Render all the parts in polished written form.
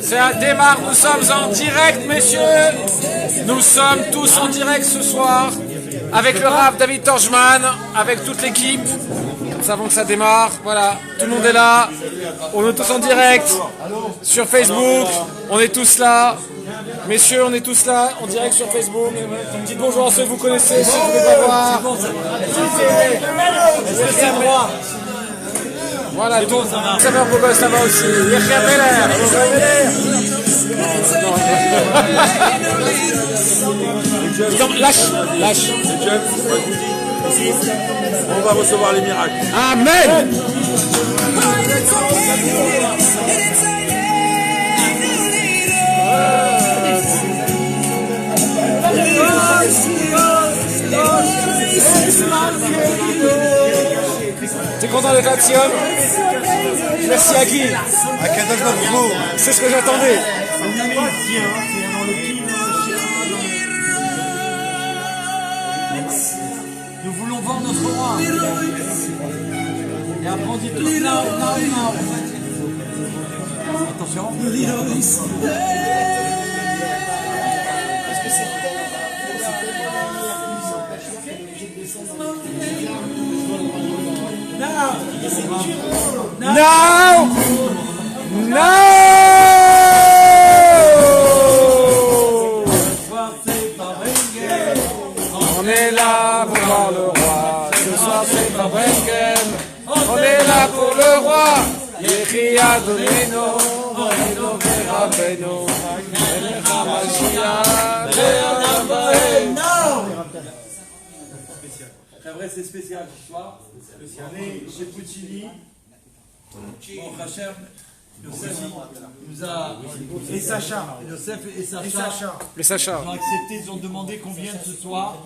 Ça démarre, nous sommes en direct, messieurs. Nous sommes tous en direct ce soir avec le Rav David Torjman, avec toute l'équipe. Nous savons que ça démarre. Voilà, tout le monde est là. On est tous en direct sur Facebook. On est tous là. Messieurs, on est tous là en direct sur Facebook. Dites bonjour à ceux que vous connaissez, ceux que vous ne pouvez pas voir. Voilà, donc ça va beau gosse là-bas aussi. Yechia Beller. Lâche. On va recevoir les miracles. Amen. T'es content d'être là, Sion? Merci à qui? À Kadosh Baruch Hu. C'est ce que j'attendais. Nous voulons voir notre roi. Et après on dit tous now. Attention. On est là pour voir le roi. Ce soir c'est pas Brengen. On est là pour le roi. Yechia Doneno, Doneno Verabeno, Melech HaMashiach, C'est vrai, c'est spécial ce soir. On est chez Puccini. Bon, Hachem, Yosef nous a. Et Sacha. Yosef et Sacha. Les Sacha. Ils ont accepté, ils ont demandé qu'on vienne ce soir.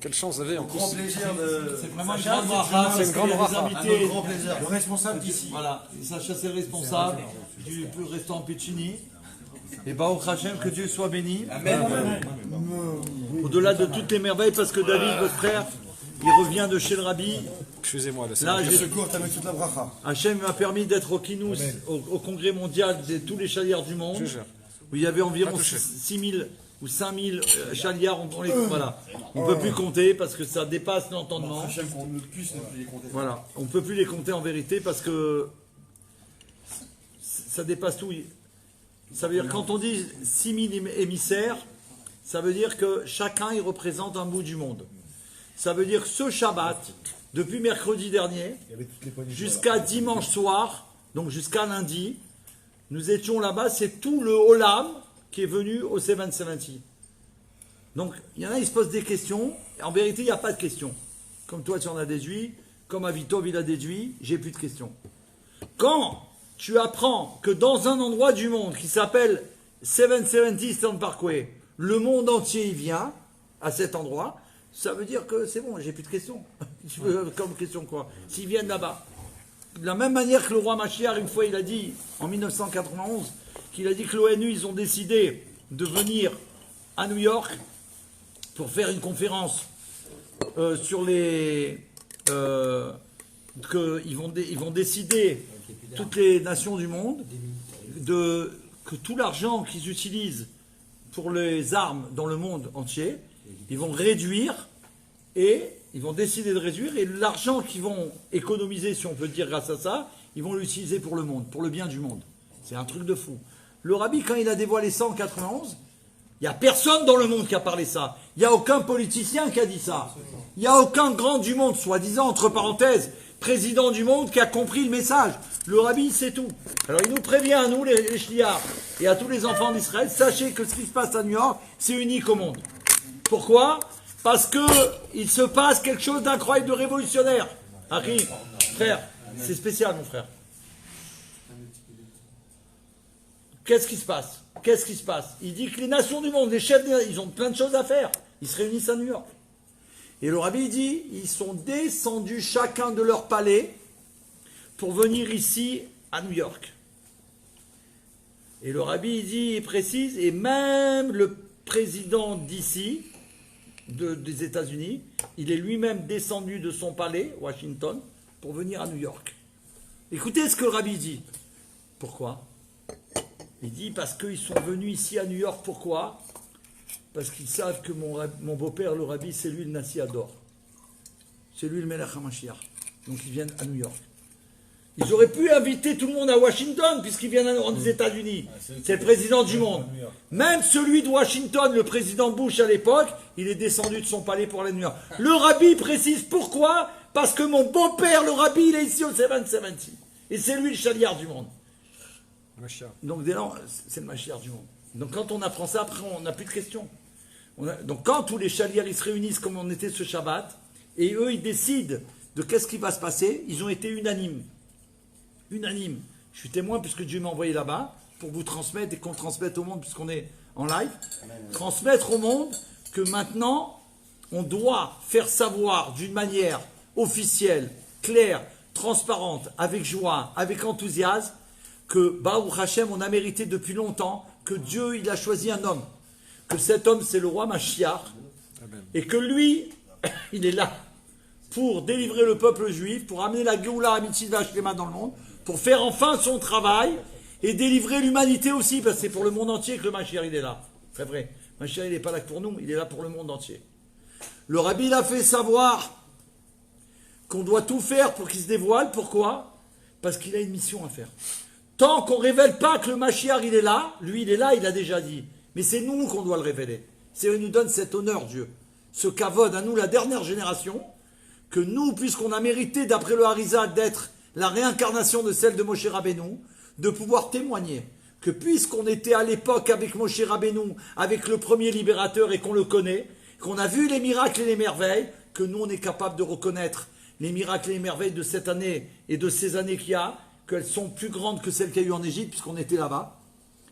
Quelle chance vous avez en plus. Grand plaisir de. C'est vraiment une grande bracha. C'est une grande bracha. Invités. Grand plaisir. Le responsable d'ici. Voilà, et Sacha c'est le responsable du restaurant Puccini. Et Baruch Hashem, que Dieu soit béni. Amen. Au-delà de toutes les merveilles, parce que David, votre frère, il revient de chez le Rabbi. Excusez-moi, Là, Secours, t'as mis toute la bracha. Hachem m'a permis d'être au Kinous, au congrès mondial de tous les chaliards du monde, où il y avait environ 6000 ou 5000 chaliards. Voilà. On ne peut plus compter parce que ça dépasse l'entendement. Qu'on ne puisse ne plus les compter. Voilà. On ne peut plus les compter en vérité parce que ça dépasse tout. Ça veut dire quand on dit 6000 émissaires, ça veut dire que chacun il représente un bout du monde. Ça veut dire que ce Shabbat, depuis mercredi dernier, jusqu'à dimanche soir, donc jusqu'à lundi, nous étions là-bas, c'est tout le Olam qui est venu au 770. Donc, il y en a, ils se posent des questions. En vérité, il n'y a pas de questions. Comme toi, tu en as déduit, comme Avitov, il a déduit, j'ai plus de questions. Quand tu apprends que dans un endroit du monde qui s'appelle 770 Eastern Parkway, le monde entier y vient à cet endroit, ça veut dire que c'est bon, j'ai plus de questions. Tu veux comme question quoi? S'ils viennent là-bas. De la même manière que le roi Mashiach, une fois, il a dit, en 1991, qu'il a dit que l'ONU, ils ont décidé de venir à New York pour faire une conférence sur les... qu'ils vont décider, toutes les nations du monde, que tout l'argent qu'ils utilisent pour les armes dans le monde entier, ils vont réduire et ils vont décider de réduire et l'argent qu'ils vont économiser, si on peut dire grâce à ça, ils vont l'utiliser pour le monde, pour le bien du monde. C'est un truc de fou. Le Rabbi, quand il a dévoilé ça en 91, il n'y a personne dans le monde qui a parlé ça. Il n'y a aucun politicien qui a dit ça. Il n'y a aucun grand du monde, soi-disant, entre parenthèses, président du monde, qui a compris le message. Le Rabbi, c'est tout. Alors il nous prévient, à nous, les shliards, et à tous les enfants d'Israël, sachez que ce qui se passe à New York, c'est unique au monde. Pourquoi? Parce que il se passe quelque chose d'incroyable, de révolutionnaire. Harry, frère, c'est spécial, mon frère. Qu'est-ce qui se passe? Qu'est-ce qui se passe? Il dit que les nations du monde, les chefs, ils ont plein de choses à faire. Ils se réunissent à New York. Et le Rabbi dit, ils sont descendus chacun de leur palais pour venir ici à New York. Et le Rabbi dit, il précise, et même le président d'ici, des États-Unis, il est lui-même descendu de son palais, Washington, pour venir à New York. Écoutez ce que le Rabbi dit. Pourquoi? Il dit parce qu'ils sont venus ici à New York, pourquoi? Parce qu'ils savent que mon beau-père, le rabbi, c'est lui le Nassi Ador. C'est lui le Melech HaMashiach. Donc ils viennent à New York. Ils auraient pu inviter tout le monde à Washington, puisqu'ils viennent aux États-Unis. C'est le président du monde. Même celui de Washington, le président Bush à l'époque, il est descendu de son palais pour aller à New York. Le rabbi précise pourquoi? Parce que mon beau-père, le rabbi, il est ici au 770. Et c'est lui le chaliard du monde. Donc dès là, c'est le Mashiach du monde. Donc quand on apprend ça, après on n'a plus de questions. Donc quand tous les chaliers ils se réunissent comme on était ce Shabbat, et eux ils décident de qu'est-ce qui va se passer, ils ont été unanimes. Unanimes. Je suis témoin puisque Dieu m'a envoyé là-bas pour vous transmettre et qu'on transmette au monde puisqu'on est en live. Transmettre au monde que maintenant on doit faire savoir d'une manière officielle, claire, transparente, avec joie, avec enthousiasme, que Baruch Hashem, on a mérité depuis longtemps, que Dieu, il a choisi un homme, que cet homme, c'est le roi Mashiach, et que lui, il est là pour délivrer le peuple juif, pour amener la Géoula Amitzit V'Ashlema dans le monde, pour faire enfin son travail, et délivrer l'humanité aussi, parce que c'est pour le monde entier que le Mashiach, il est là. C'est vrai. Mashiach, il n'est pas là que pour nous, il est là pour le monde entier. Le rabbi, il a fait savoir qu'on doit tout faire pour qu'il se dévoile. Pourquoi? Parce qu'il a une mission à faire. Tant qu'on ne révèle pas que le Mashiach il est là, lui il est là, il a déjà dit. Mais c'est nous qu'on doit le révéler. C'est eux qui nous donne cet honneur, Dieu. Ce kavod à nous, la dernière génération, que nous, puisqu'on a mérité, d'après le Harizal, d'être la réincarnation de celle de Moshe Rabbeinu, de pouvoir témoigner que puisqu'on était à l'époque avec Moshe Rabbeinu, avec le premier libérateur et qu'on le connaît, qu'on a vu les miracles et les merveilles, que nous on est capable de reconnaître les miracles et les merveilles de cette année et de ces années qu'il y a, qu'elles sont plus grandes que celles qu'il y a eu en Égypte, puisqu'on était là-bas,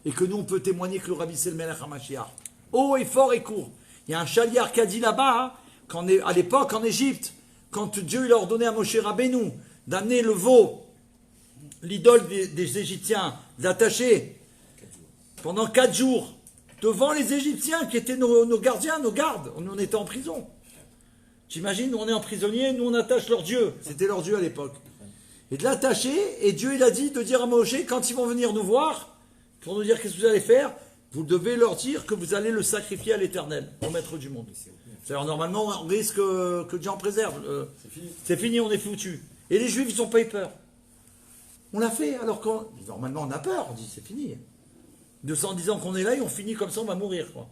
et que nous, on peut témoigner que le Rabbi, c'est le Melech HaMashiach. Haut et fort et court. Il y a un chaliard qui a dit là-bas, hein, à l'époque, en Égypte, quand Dieu il a ordonné à Moshe Rabbeinu d'amener le veau, l'idole des Égyptiens, d'attacher pendant 4 jours, devant les Égyptiens, qui étaient nos gardiens, nos gardes, on était en prison. T'imagines, nous on est en prisonnier, nous on attache leur Dieu. C'était leur Dieu à l'époque. Et de l'attacher, et Dieu il a dit de dire à Moshe, quand ils vont venir nous voir, pour nous dire qu'est-ce que vous allez faire, vous devez leur dire que vous allez le sacrifier à l'Éternel, au maître du monde. C'est-à-dire normalement on risque que Dieu en préserve. C'est fini, on est foutu. Et les Juifs ils n'ont pas eu peur. On l'a fait, alors que normalement on a peur, on dit c'est fini. 210 ans qu'on est là et on finit comme ça, on va mourir, quoi.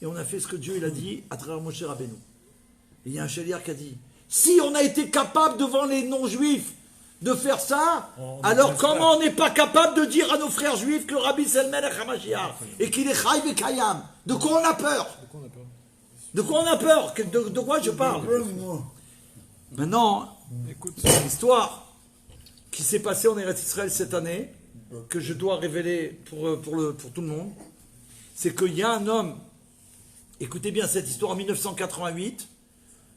Et on a fait ce que Dieu il a dit à travers Moshe Rabbeinu. Et il y a un chaliard qui a dit, si on a été capable devant les non-juifs de faire ça, alors comment on n'est pas capable de dire à nos frères juifs que le Rabbi c'est le Melech HaMashiach et qu'il est Chai V'Kayam? De quoi on a peur? De quoi on a peur? De quoi je parle? Maintenant, l'histoire qui s'est passée en Eretz Israël cette année, que je dois révéler pour tout le monde, c'est qu'il y a un homme, écoutez bien cette histoire, en 1988,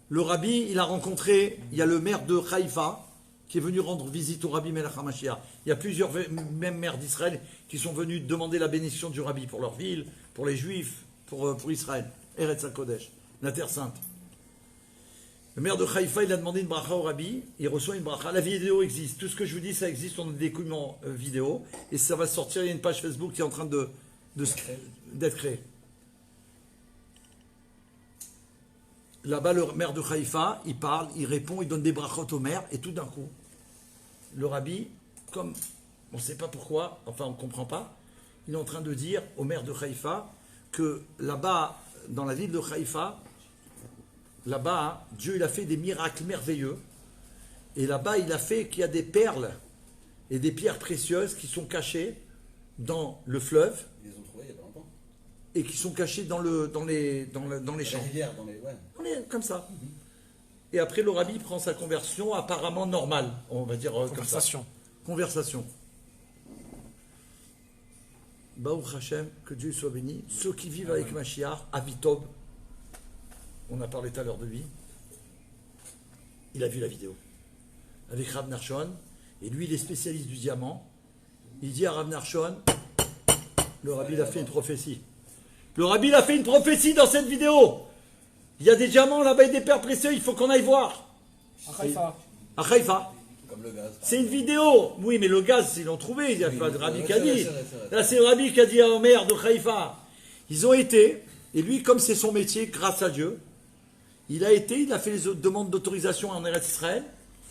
le Rabbi, il a rencontré, il y a le maire de Haïfa, qui est venu rendre visite au Rabbi Melech HaMashiach. Il y a plusieurs même maires d'Israël qui sont venus demander la bénédiction du Rabbi pour leur ville, pour les Juifs, pour Israël, Eretz HaKodesh, la Terre Sainte. Le maire de Haïfa, il a demandé une bracha au Rabbi, il reçoit une bracha. La vidéo existe, tout ce que je vous dis, ça existe, on a des documents vidéo, et ça va sortir, il y a une page Facebook qui est en train d'être créée. Là-bas, le maire de Haïfa, il parle, il répond, il donne des brachot au maire, et tout d'un coup, le Rabbi, comme on ne sait pas pourquoi, enfin on ne comprend pas, il est en train de dire au maire de Haïfa que là-bas, dans la ville de Haïfa, là-bas, Dieu il a fait des miracles merveilleux, et là-bas il a fait qu'il y a des perles et des pierres précieuses qui sont cachées dans le fleuve. Ils les ont trouvées il y a pas longtemps. Et qui sont cachées dans les champs. La rivière, ouais. Comme ça. Et après, le Rabbi prend sa conversion apparemment normale, on va dire Conversation. comme ça. Conversation. Baruch Hashem, que Dieu soit béni. Ceux qui vivent avec Mashiach, Avitob, on a parlé tout à l'heure de lui, il a vu la vidéo. Avec Rav Narshon, et lui, il est spécialiste du diamant. Il dit à Rav Narshon, le Rabbi il a fait une prophétie. Le Rabbi il a fait une prophétie dans cette vidéo. Il y a des diamants là-bas et des perles précieuses, il faut qu'on aille voir. À Haïfa. À Haïfa. Comme le gaz. C'est une vidéo. Oui, mais le gaz, ils l'ont trouvé. Il n'y a pas de rabbi qui a dit. C'est vrai. Là, c'est le rabbi qui a dit à Omer de Haïfa. Ils ont été, et lui, comme c'est son métier, grâce à Dieu, il a fait les demandes d'autorisation en Eretz Israël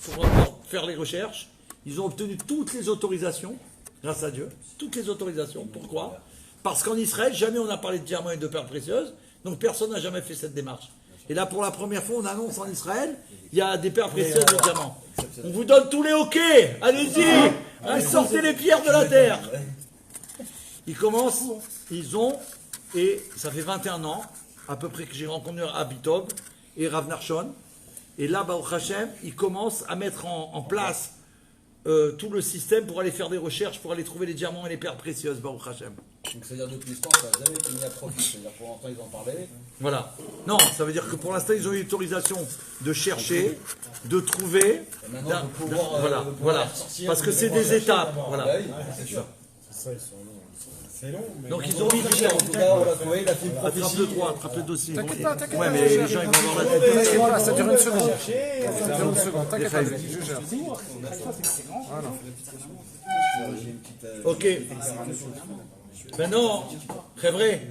pour faire les recherches. Ils ont obtenu toutes les autorisations, grâce à Dieu. Toutes les autorisations. Pourquoi? Parce qu'en Israël, jamais on n'a parlé de diamants et de perles précieuses. Donc personne n'a jamais fait cette démarche. Et là, pour la première fois, on annonce en Israël, il y a des perles précieuses de diamants. On vous donne tous les hoquets. Allez-y, sortez les pierres de la terre. Ils commencent, et ça fait 21 ans, à peu près, que j'ai rencontré Abitov et Rav Narshon. Et là, Baruch Hashem, ils commencent à mettre en place tout le système pour aller faire des recherches, pour aller trouver les diamants et les perles précieuses, Baruch Hashem. Donc c'est-à-dire depuis l'histoire, ça n'a jamais été mis à profit. C'est-à-dire pour l'instant, ils en parlaient. Voilà. Non, ça veut dire que pour l'instant, ils ont eu l'autorisation de chercher, de trouver. Et maintenant, de pouvoir, Voilà. sortir, Parce que de c'est pouvoir des chercher. étapes. Voilà. Bah oui, c'est sûr. Ça, ils sont longs. C'est long, mais. Donc ils ont mis du En tout cas, on l'a trouvé, il a fait une Attrape prophétie. le 3, attrape le dossier. T'inquiète Ouais, pas, t'inquiète pas, mais je les gère. gens, ils vont avoir la tête. T'inquiète pas, ça dure une seconde. Ça dure une seconde, t'inquiète pas, je gère. J'ai une petite, Ok. Maintenant, très vrai.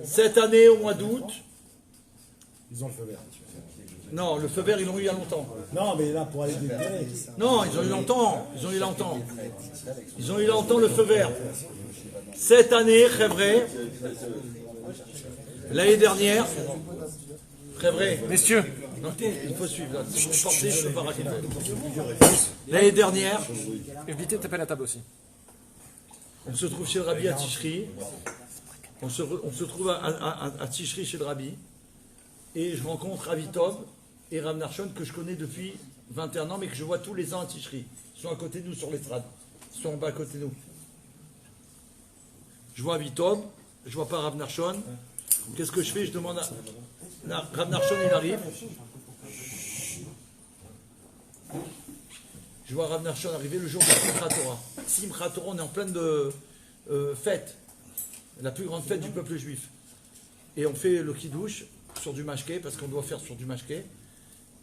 Cette année, au mois d'août, Ils ont le feu vert. non, le feu vert, ils l'ont eu il y a longtemps. Non, mais là, pour aller délibérer. Non, ils ont eu longtemps. Ils ont eu longtemps. Ils ont eu longtemps le feu vert. Cette année, très vrai. L'année dernière, très vrai. Messieurs, Non, il faut suivre. Là. Si vous portez, je ne peux pas raconter. L'année dernière, évitez de taper la table aussi. on se trouve chez le Rabbi à Tishri. On se trouve à Tishri chez le Rabbi. Et je rencontre Avitov et Rav Narshon que je connais depuis 21 ans, mais que je vois tous les ans à Tishri. Ils sont à côté de nous sur l'estrade. Ils sont en bas à côté de nous. Je vois Avitov, je vois pas Rav Narshon. Qu'est-ce que je fais? Je demande à Rav Narshon, il arrive. Je vois Rav Narshon arriver le jour de Simchat Torah. Simchat Torah, on est en pleine de fête. La plus grande fête du peuple juif. Et on fait le kiddush sur du mashké, parce qu'on doit faire sur du mashké.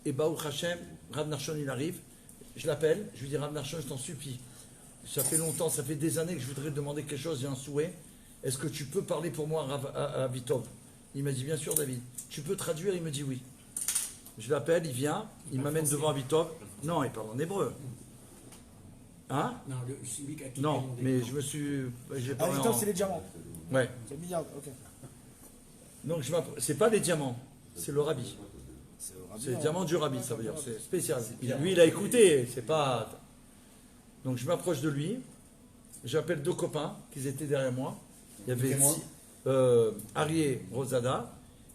Et Baruch Hashem, Rav Narshon, il arrive. Je l'appelle, je lui dis, Rav Narshon, je t'en supplie. Ça fait longtemps, ça fait des années que je voudrais te demander quelque chose, j'ai un souhait. Est-ce que tu peux parler pour moi à Vitov? Il m'a dit, bien sûr, David. Tu peux traduire? Il me dit oui. Je l'appelle, il vient, il m'amène devant Vitov. Non, il parle en hébreu. Hein? Non, celui qui a quitté Non, mon mais je me suis. J'ai Ah, parlé putain, en... c'est les diamants. Ouais. C'est le milliard, ok. Donc c'est pas les diamants, c'est le rabbi. C'est le diamant du rabbi, ça veut dire, c'est spécial. Lui, il a écouté, c'est pas. Donc je m'approche de lui, j'appelle deux copains qui étaient derrière moi. Il y avait Arié Rosada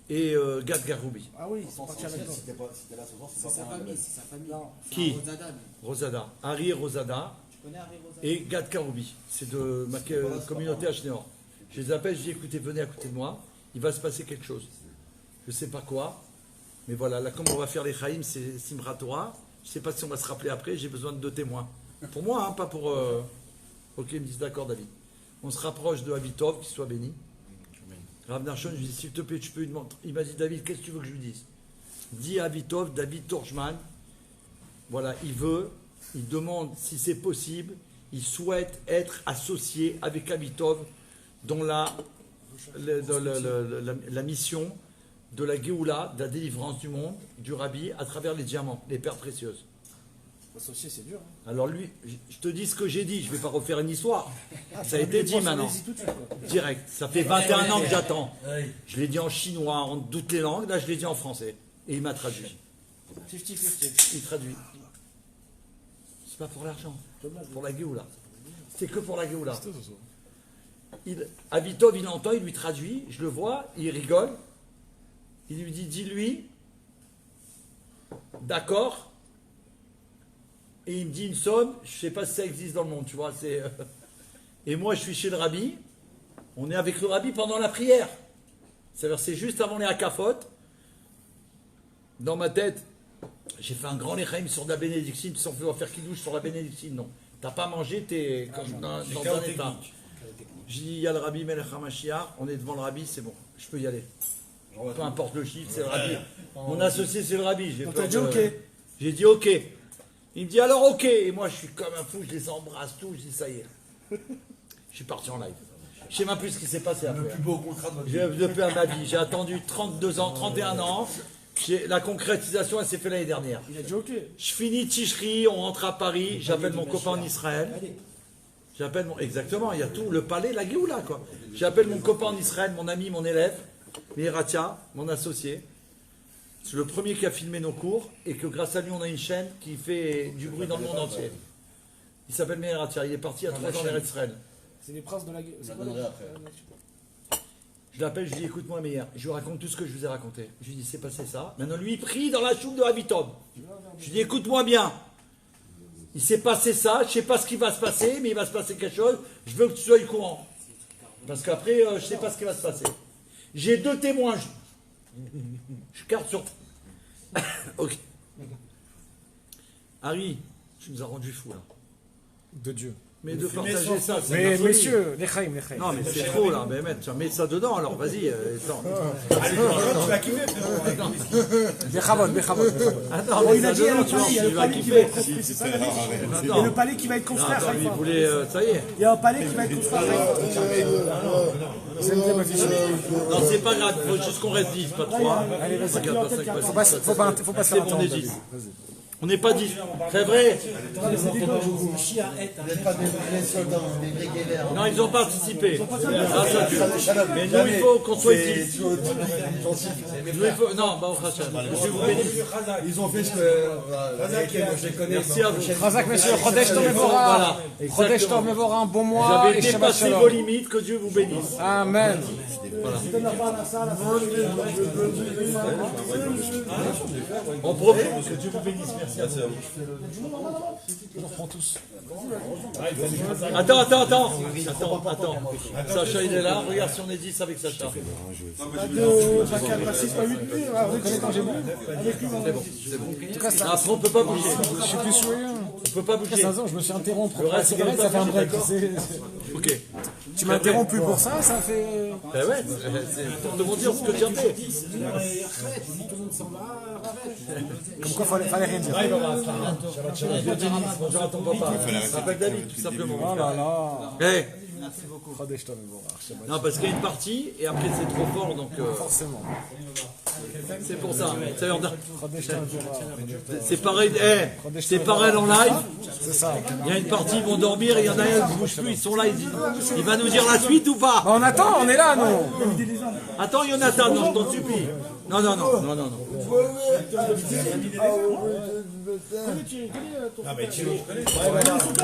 et Gad Garoubi. Ah oui, ils sont partis avec toi. Si t'es là ce soir, C'est sa famille, c'est sa famille. Qui? Rosada, lui. Rosada. Arié Rosada Tu connais Harry Rosada? et Gad Garoubi. C'est de ma communauté à Schneor. Je les appelle, je dis écoutez, venez à côté de moi, il va se passer quelque chose. Je ne sais pas quoi, mais voilà, là comme on va faire les Chaïm, c'est Simchat Torah. Je ne sais pas si on va se rappeler après, j'ai besoin de 2 témoins. Pour moi, hein, pas pour... Ok, ils me disent d'accord David. On se rapproche de Avitov, qu'il soit béni. Rav Narshon, je lui dis s'il te plaît, tu peux lui demander. Il m'a dit David, qu'est-ce que tu veux que je lui dise? Dis à Avitov, David Torjman, voilà, il demande si c'est possible, il souhaite être associé avec Avitov dans la mission de la Géoula, de la délivrance du monde, du Rabbi, à travers les diamants, les perles précieuses. Associé, c'est dur. Hein. Alors lui, je te dis ce que j'ai dit, je ne vais pas refaire une histoire. Ça a été dit Allez-y maintenant. tout de suite, quoi. Direct. Ça fait 21 ans que j'attends. Je l'ai dit en chinois, en toutes les langues, là je l'ai dit en français. Et il m'a traduit. 50-50. Il traduit. C'est pas pour l'argent, pour la Géoula. C'est que pour la Géoula. Avitov, il entend, il lui traduit, je le vois, il rigole. Il lui dit, dis-lui, d'accord. Et il me dit une somme, je ne sais pas si ça existe dans le monde, tu vois. Et moi, je suis chez le Rabbi. On est avec le Rabbi pendant la prière. C'est-à-dire, c'est juste avant les Hakafot. Dans ma tête, j'ai fait un grand lechaim sur la bénédictine. Si on veut faire kidouche sur la bénédictine, non. T'as pas mangé, t'es comme dans un état. J'ai dit, il y a le Rabbi Melech HaMashiach, on est devant le Rabbi, c'est bon, je peux y aller. Peu importe le chiffre, c'est le Rabbi. Mon associé, c'est le Rabbi. On t'a dit ok. J'ai dit ok. Il me dit alors ok, et moi je suis comme un fou, je les embrasse tous, je dis ça y est. Je suis parti en live. Je sais même plus ce qui s'est passé après. Le plus beau contrat de votre vie. Depuis ma vie, j'ai attendu 32 ans, 31 ans. La concrétisation, elle s'est faite l'année dernière. Il a dit ok. Je finis Tishri, on rentre à Paris, j'appelle mon copain en Israël. Exactement, il y a tout, le palais, la Géoula, quoi. J'appelle mon copain en Israël, mon ami, mon élève, Miratia, mon associé. C'est le premier qui a filmé nos cours et que grâce à lui, on a une chaîne qui fait du bruit dans le monde entier. Il s'appelle Miratia, il est parti à 3 ans vers Israël. C'est les princes de la guerre. Je la donnerai après. Je l'appelle, je lui dis écoute-moi Meir, je lui raconte tout ce que je vous ai raconté. Je lui dis c'est passé ça. Maintenant lui il prie dans la choube de Havitom. Je lui dis écoute-moi bien. Il s'est passé ça, je sais pas ce qui va se passer, mais il va se passer quelque chose. Je veux que tu sois au courant. Parce qu'après, je sais pas ce qui va se passer. J'ai 2 témoins. Je carte sur. Ok. Harry, tu nous as rendu fous là. De Dieu. Mais de partager ça, c'est Mais de la folie. messieurs, les chaim. Non mais c'est trop là, mais mets ça dedans alors, vas-y. Attends. Bechavod. Attends, Bon, mais il a ça dit, il y a dedans, le tu vois, palais, il y a tu le vas palais qui va être kiffer. construit, c'est ça la vie. Il y a Attends. le palais qui va être construit à Attends, lui, il Haïfa. voulait, ça y est. Il y a un palais qui va être construit à Haïfa. Non, c'est pas grave, faut juste qu'on reste 10, pas 3. Allez, vas-y, Regarde, clientèle qui Faut pas se c'est faire bon, on est entendre. 10. On n'est pas 10. C'est vrai. Vous n'êtes pas des soldats, des vrais guerriers. Non, ils ont participé. Grâce à Dieu. Mais nous, il faut qu'on soit 10. Nous, il faut. Non, bah, on je vous bénisse. Ils ont fait ce que. Je les connais. Merci à vous. Razak, monsieur, Chodesh Tov Mevorah. Chodesh Tov Mevorah, un bon mois Vous avez et Shabbat dépassé vos Shalom. limites, que Dieu vous bénisse. Amen. On profite, que Dieu vous bénisse. Merci à vous. Attends. Sacha, il est là. Regarde si on est 10 avec Sacha. Pas 6, pas 8, avec lui. C'est bon. En tout cas, ça, Après, on ne peut pas bouger. je suis plus souillé. On peut pas bouger. Je me suis interrompu. Le reste, cigarette, ça fait un break. Ok. Tu m'as interrompu pour ça, ça fait. Ben ouais, c'est pour te dire ce que tu as fait. Comme quoi, fallait rien dire. Bonjour à ton papa. Rappelle David, tout simplement. Oh là là. Eh, Chodesh Tov Mevorah. non, parce qu'il y a une partie, et après c'est trop fort, donc Forcément. c'est pour ça. Chodesh Tov Mevorah. C'est pareil, c'est pareil en live. C'est ça. Il y a une partie, ils vont dormir, et il y en a un qui ne bouge plus, ils sont là, il va nous dire la suite ou pas. On attend, on est là, nous. Attends, Jonathan, non, je t'en supplie. Non.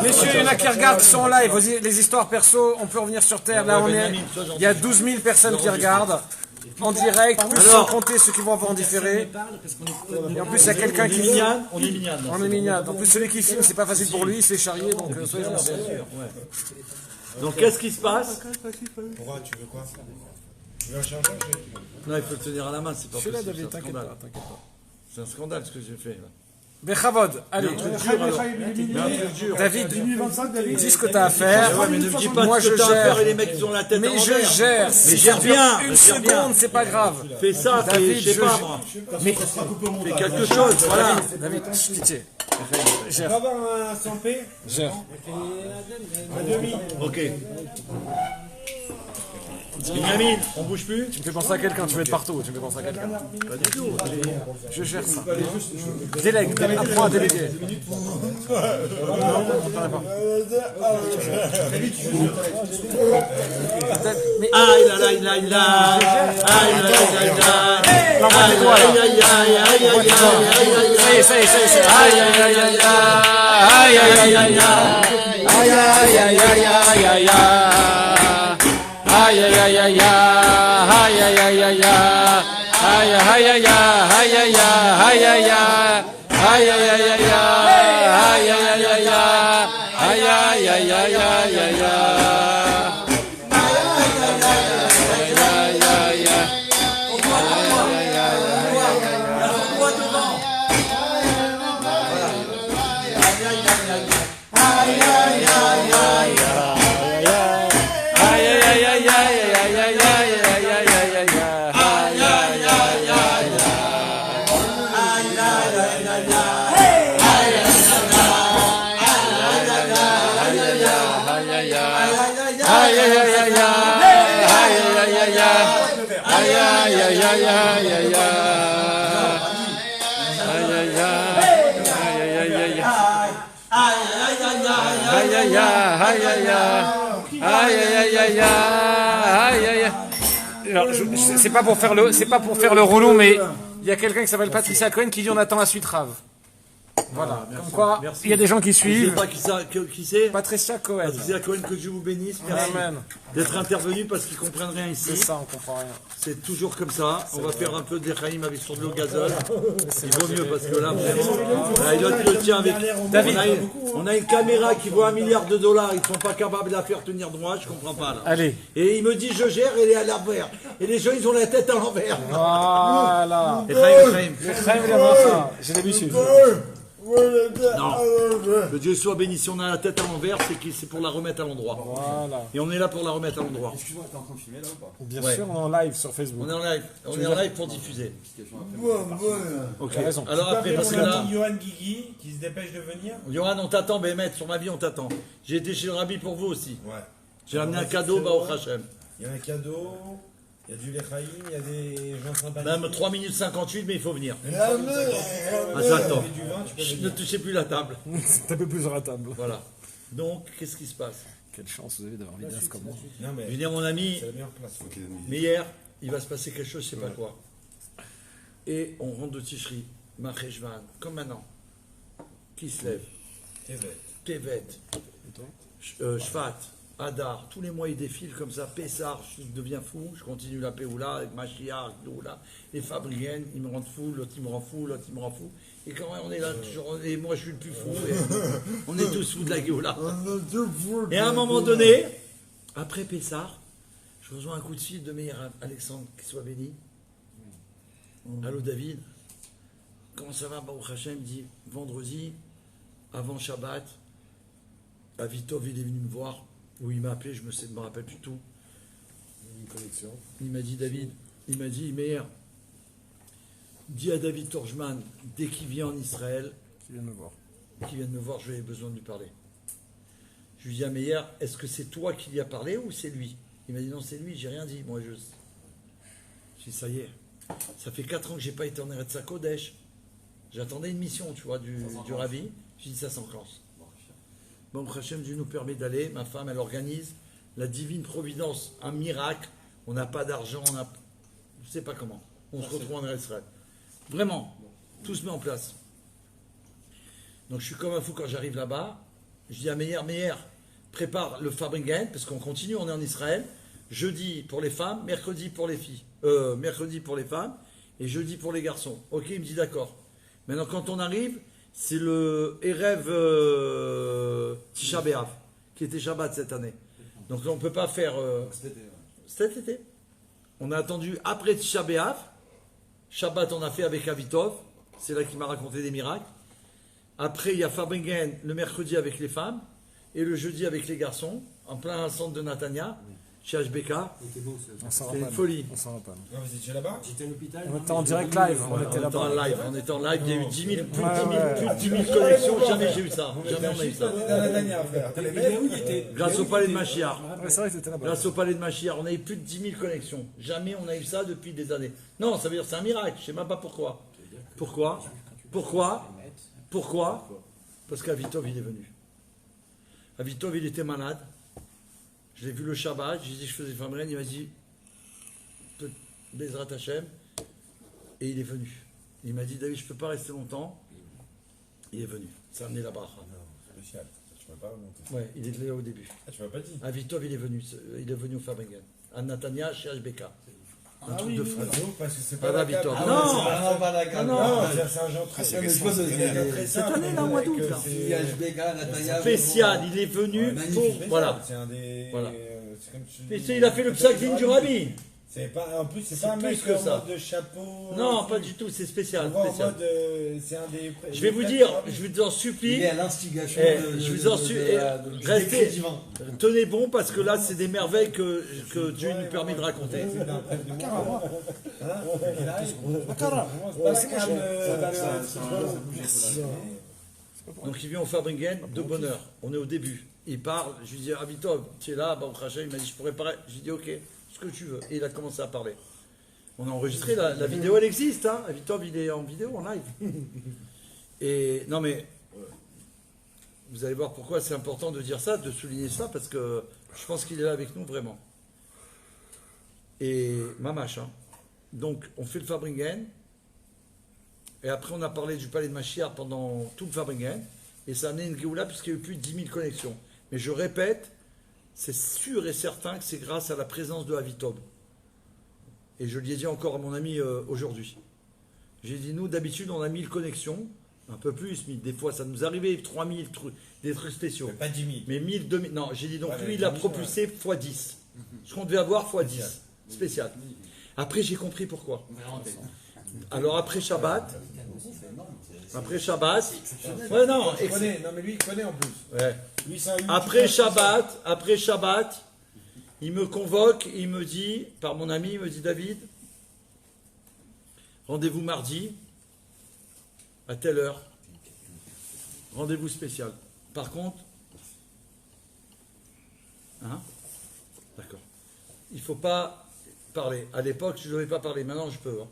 Messieurs, il y en a qui regardent son live, les histoires perso, on peut revenir sur Terre. Là, il y a 12 000 personnes qui regardent en direct, plus sans compter ceux qui vont avoir en différé. Et en plus, il y a quelqu'un qui filme. On est mignonne. On est mignonne. En plus, celui qui filme, c'est pas facile pour lui, il se fait charrier, donc soyez gentils. Donc qu'est-ce qui se passe? Pourquoi tu veux quoi? Non, il faut le tenir à la main, c'est pas Je suis là, possible. David, C'est un t'inquiète scandale. pas, t'inquiète pas. C'est un scandale ce que j'ai fait là. Bechavod, allez. Mais un truc dur. David, 25, David. dis ce que t'as à faire. Ouais, mais ne me dis pas Moi, ce que je t'as à faire gère. et les mecs ils ont la tête à Mais je l'envers. gère. Mais Si gère ça dure bien. une Gère bien. seconde, c'est pas grave. Fais ça, David, je sais pas moi. Mais Fais quelque chose, voilà. David, pitié. On va avoir un 100p Gère. à demi. Ok. Benjamin, on bouge plus? Tu me fais penser à quelqu'un, tu veux être partout, tu me fais penser à quelqu'un. Pas du tout. Je gère ça. Délègue, apprends à déléguer. Mais Aïe la la la la. Aïe la la la. l'envoie tes doigts là. Aïe aïe aïe aïe aïe aïe. Ça y est. Aïe aïe aïe aïe aïe aïe aïe aïe aïe aïe aïe aïe aïe aïe aïe aïe aïe aïe aïe Aïe, aïe, aïe, aïe, aïe, aïe, aïe. Aïe, aïe, aïe. Aïe, aïe, aïe, aïe. Aïe, aïe, aïe, aïe, aïe. Aïe, aïe, aïe, aïe, aïe. Alors, c'est pas pour faire le relou, mais il y a quelqu'un qui s'appelle Patricia Cohen qui dit on attend la suite Rav. Voilà, merci, comme quoi, merci. il y a des gens qui Je sais suivent. pas qui c'est. Patricia Cohen. Patricia Cohen, que Dieu vous bénisse. Merci Amen. d'être intervenu parce qu'ils comprennent rien ici. C'est ça, on comprend rien. C'est toujours comme ça. On va faire un peu d'Echaïm avec son de l'eau gazole. Il vaut mieux parce que là, vraiment, là, il le tient avec. David. On a une caméra qui vaut $1 milliard. Ils ne sont pas capables de la faire tenir droit. Je comprends pas là. Allez. Et il me dit je gère, elle est à l'envers. Et les gens ils ont la tête à l'envers. Voilà. Echaïm. Ephraim, il aura ça. J'ai l'habitude. Non. Que Dieu soit béni. Si on a la tête à l'envers, c'est pour la remettre à l'endroit. Voilà. Et on est là pour la remettre à l'endroit. Excuse-moi, t'es en train de filmer là ou pas? Bien Ouais. sûr, on est en live sur Facebook. On est en live. On est en live pour diffuser. Ok. Tu as raison. Alors après, parce que là, Johan Guigui qui se dépêche de venir. Johan, on t'attend, Bémet, sur ma vie, on t'attend. J'ai été chez le rabbi pour vous aussi. Ouais. J'ai amené un cadeau, bah, au Hachem. Il y a un cadeau, il y a du Lechaïm, il y a des gens sympathiques. Même 3 minutes 58, mais il faut venir. Ah, Attends. du vin, tu peux Chut, venir. ne touchez plus la table. Tapez plus sur la table. Voilà. Donc, qu'est-ce qui se passe? Quelle chance vous avez d'avoir Vidas comme moi. Non mais Je veux dire, mon ami, c'est la meilleure place. mais hier, il va se passer quelque chose, je sais pas quoi. Et on rentre de Ticherie, Macheshvan, comme maintenant. Qui se lève? Tevet, Shvat, Hadar, tous les mois ils défilent comme ça, Pessar, je deviens fou, je continue la Péoula avec Mashiach, Géoula, les Fabriennes, ils me rendent fou, l'autre il me rend fou, l'autre il me rend fou, et quand on est là, toujours, et moi je suis le plus fou, et on est tous fous de la Géoula. Et à un moment donné, après Pessar, je reçois un coup de fil de Meir Alexandre, qu'il soit béni. Allô David, comment ça va? Baruch Hashem, il me dit, vendredi, avant Shabbat, Avitov il est venu me voir, ou il m'a appelé, je me rappelle plus tout. Une connexion. Il m'a dit, David, il m'a dit, Meir, dis à David Torjman, dès qu'il vient en Israël, Qui vient me voir. qu'il vienne me voir, j'avais besoin de lui parler. Je lui dis à Meir, est-ce que c'est toi qui lui as parlé ou c'est lui? Il m'a dit, non, c'est lui, j'ai rien dit, moi je dis, ça y est, ça fait 4 ans que j'ai pas été en Eretz Kodesh. J'attendais une mission, tu vois, du Ravi. J'ai dit, ça s'enclenche. Bon, Hachem, Dieu nous permet d'aller. Ma femme, elle organise la divine providence, un miracle. On n'a pas d'argent, on a. Je ne sais pas comment. On se retrouve en Israël. Vraiment, tout se met en place. Donc je suis comme un fou quand j'arrive là-bas. Je dis à Meir, prépare le Fabringen, parce qu'on continue, on est en Israël. Jeudi pour les femmes, mercredi pour les filles. Mercredi pour les femmes et jeudi pour les garçons. Ok, il me dit d'accord. Maintenant, quand on arrive, c'est le Erev Tisha B'Av, qui était Shabbat cette année. Donc là, on ne peut pas faire... cet été. On a attendu après Tisha B'Av. Shabbat, on a fait avec Avitov. C'est là qu'il m'a raconté des miracles. Après, il y a Fabringen le mercredi avec les femmes et le jeudi avec les garçons, en plein centre de Natania, chez HBK. On s'en C'est une rappelle. folie. On s'en rappelle. Ah, vous étiez là-bas? On était en direct live. On était On était en là-bas. live, il y a eu 10 000, plus de 10 000, Ouais. plus de 10 000 connexions, jamais j'ai eu ça. Jamais on a eu ça. Dans la dernière affaire. T'as les mêmes? Grâce au palais de Machiar. Ouais, c'est vrai que c'était là-bas. Grâce au palais de Machiar, on a eu plus de 10 000 connexions. Jamais on a eu ça depuis des années. Non, ça veut dire que c'est un miracle, je ne sais même pas pourquoi. Pourquoi Parce qu'Avitov, il est venu. Avitov, il était malade. Je l'ai vu le Shabbat, j'ai dit je faisais Famren, il m'a dit Bezrat Hashem, et il est venu. Il m'a dit David, je ne peux pas rester longtemps. Il est venu. Ça a amené la bracha. Spécial. Tu m'as pas remonté. Ouais, il était là au début. Ah, tu m'as pas dit. Avitov, il est venu au Fabringen. À Natania, chez HBK. Un Ah truc oui, de oui, fou. Ah, donc, parce que c'est Pas pas la d'Avitov. carte. Non, Non, c'est un genre très c'est cette année, là, au mois d'août, là. Spécial, il est venu pour. Voilà. C'est un des. Voilà. C'est comme tu Et dis- il a fait le psaque du Rabbi. C'est pas, en plus, c'est C'est pas un plus mec que en ça. mode de chapeau. Non, pas du tout, c'est spécial. On voit en spécial. mode. C'est un des. Je vais vous dire, je vous en supplie, à l'instigation je vous en supplie, restez, tenez bon parce que là c'est des merveilles que Dieu nous permet de raconter. Donc il vient au Fabringen de bonheur, on est au début. Il parle, je lui dis Avitov, tu es là, Baruch Hashem, il m'a dit je pourrais parler. Je lui dis ok, ce que tu veux. Et il a commencé à parler. On a enregistré, la vidéo elle existe, hein. Avitov il est en vidéo, en live. Et non mais, vous allez voir pourquoi c'est important de dire ça, de souligner ça, parce que je pense qu'il est là avec nous vraiment. Et Mamash, hein. Donc on fait le Fabringen, et après on a parlé du palais de Mashiach pendant tout le Fabringen, et ça a amené une Géoula puisqu'il y a eu plus de 10 000 connexions. Mais je répète, c'est sûr et certain que c'est grâce à la présence de Avitov. Et je lui ai dit encore à mon ami aujourd'hui. J'ai dit, nous d'habitude on a 1000 connexions, un peu plus, mais des fois ça nous arrivait 3000 trucs, des trucs spéciaux. Mais pas 10 000. Mais 1000, 2000, non, j'ai dit donc Ouais, lui mais il a 10 000, propulsé x 10. Ce qu'on devait avoir x 10. Spécial. Après j'ai compris pourquoi. Alors après Shabbat, ouais non, Il connaît, non mais lui il connaît en plus. ouais. Lui, c'est un Après Shabbat, il me convoque, il me dit, par mon ami, il me dit David, rendez-vous mardi, à telle heure, rendez-vous spécial. Par contre, hein, d'accord, il ne faut pas parler. À l'époque, je ne devais pas parler, maintenant je peux. Hein.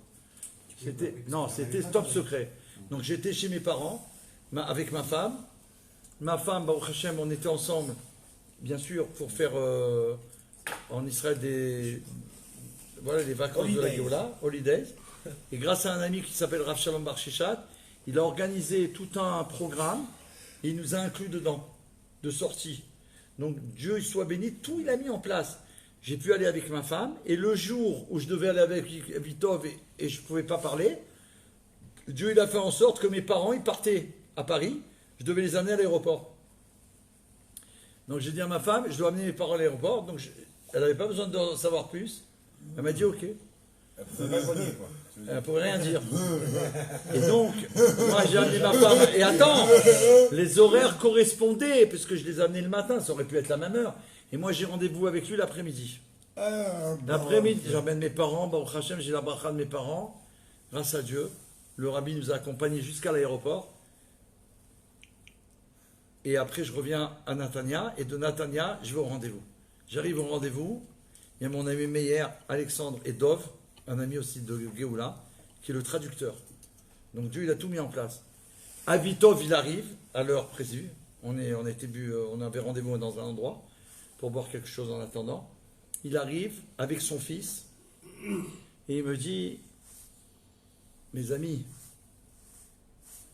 C'était top secret. Donc j'étais chez mes parents, avec ma femme. Ma femme, Baruch Hashem, on était ensemble, bien sûr, pour faire en Israël les vacances de la Géoula, Holidays. Et grâce à un ami qui s'appelle Rav Shalom Bar Sheshat, il a organisé tout un programme et il nous a inclus dedans, de sortie. Donc Dieu il soit béni, tout il a mis en place. J'ai pu aller avec ma femme et le jour où je devais aller avec Vitov et je ne pouvais pas parler, Dieu il a fait en sorte que mes parents ils partaient à Paris, je devais les amener à l'aéroport. Donc j'ai dit à ma femme, je dois amener mes parents à l'aéroport, donc elle n'avait pas besoin de savoir plus. Elle m'a dit ok. Elle pouvait pas grogner, quoi. Elle ne pouvait rien dire. Et donc, moi j'ai amené ma femme. Et attends, les horaires correspondaient, puisque je les amenais le matin, ça aurait pu être la même heure. Et moi j'ai rendez-vous avec lui l'après-midi. L'après-midi, j'emmène mes parents, Baruch Hashem, j'ai la bracha de mes parents, grâce à Dieu. Le rabbi nous a accompagnés jusqu'à l'aéroport. Et après je reviens à Natania, et de Natania, je vais au rendez-vous. J'arrive au rendez-vous, il y a mon ami Meyer, Alexandre et Dov, un ami aussi de Géoula, qui est le traducteur. Donc Dieu, il a tout mis en place. Avitov, il arrive à l'heure prévue. On avait rendez-vous dans un endroit pour boire quelque chose en attendant. Il arrive avec son fils et il me dit, mes amis,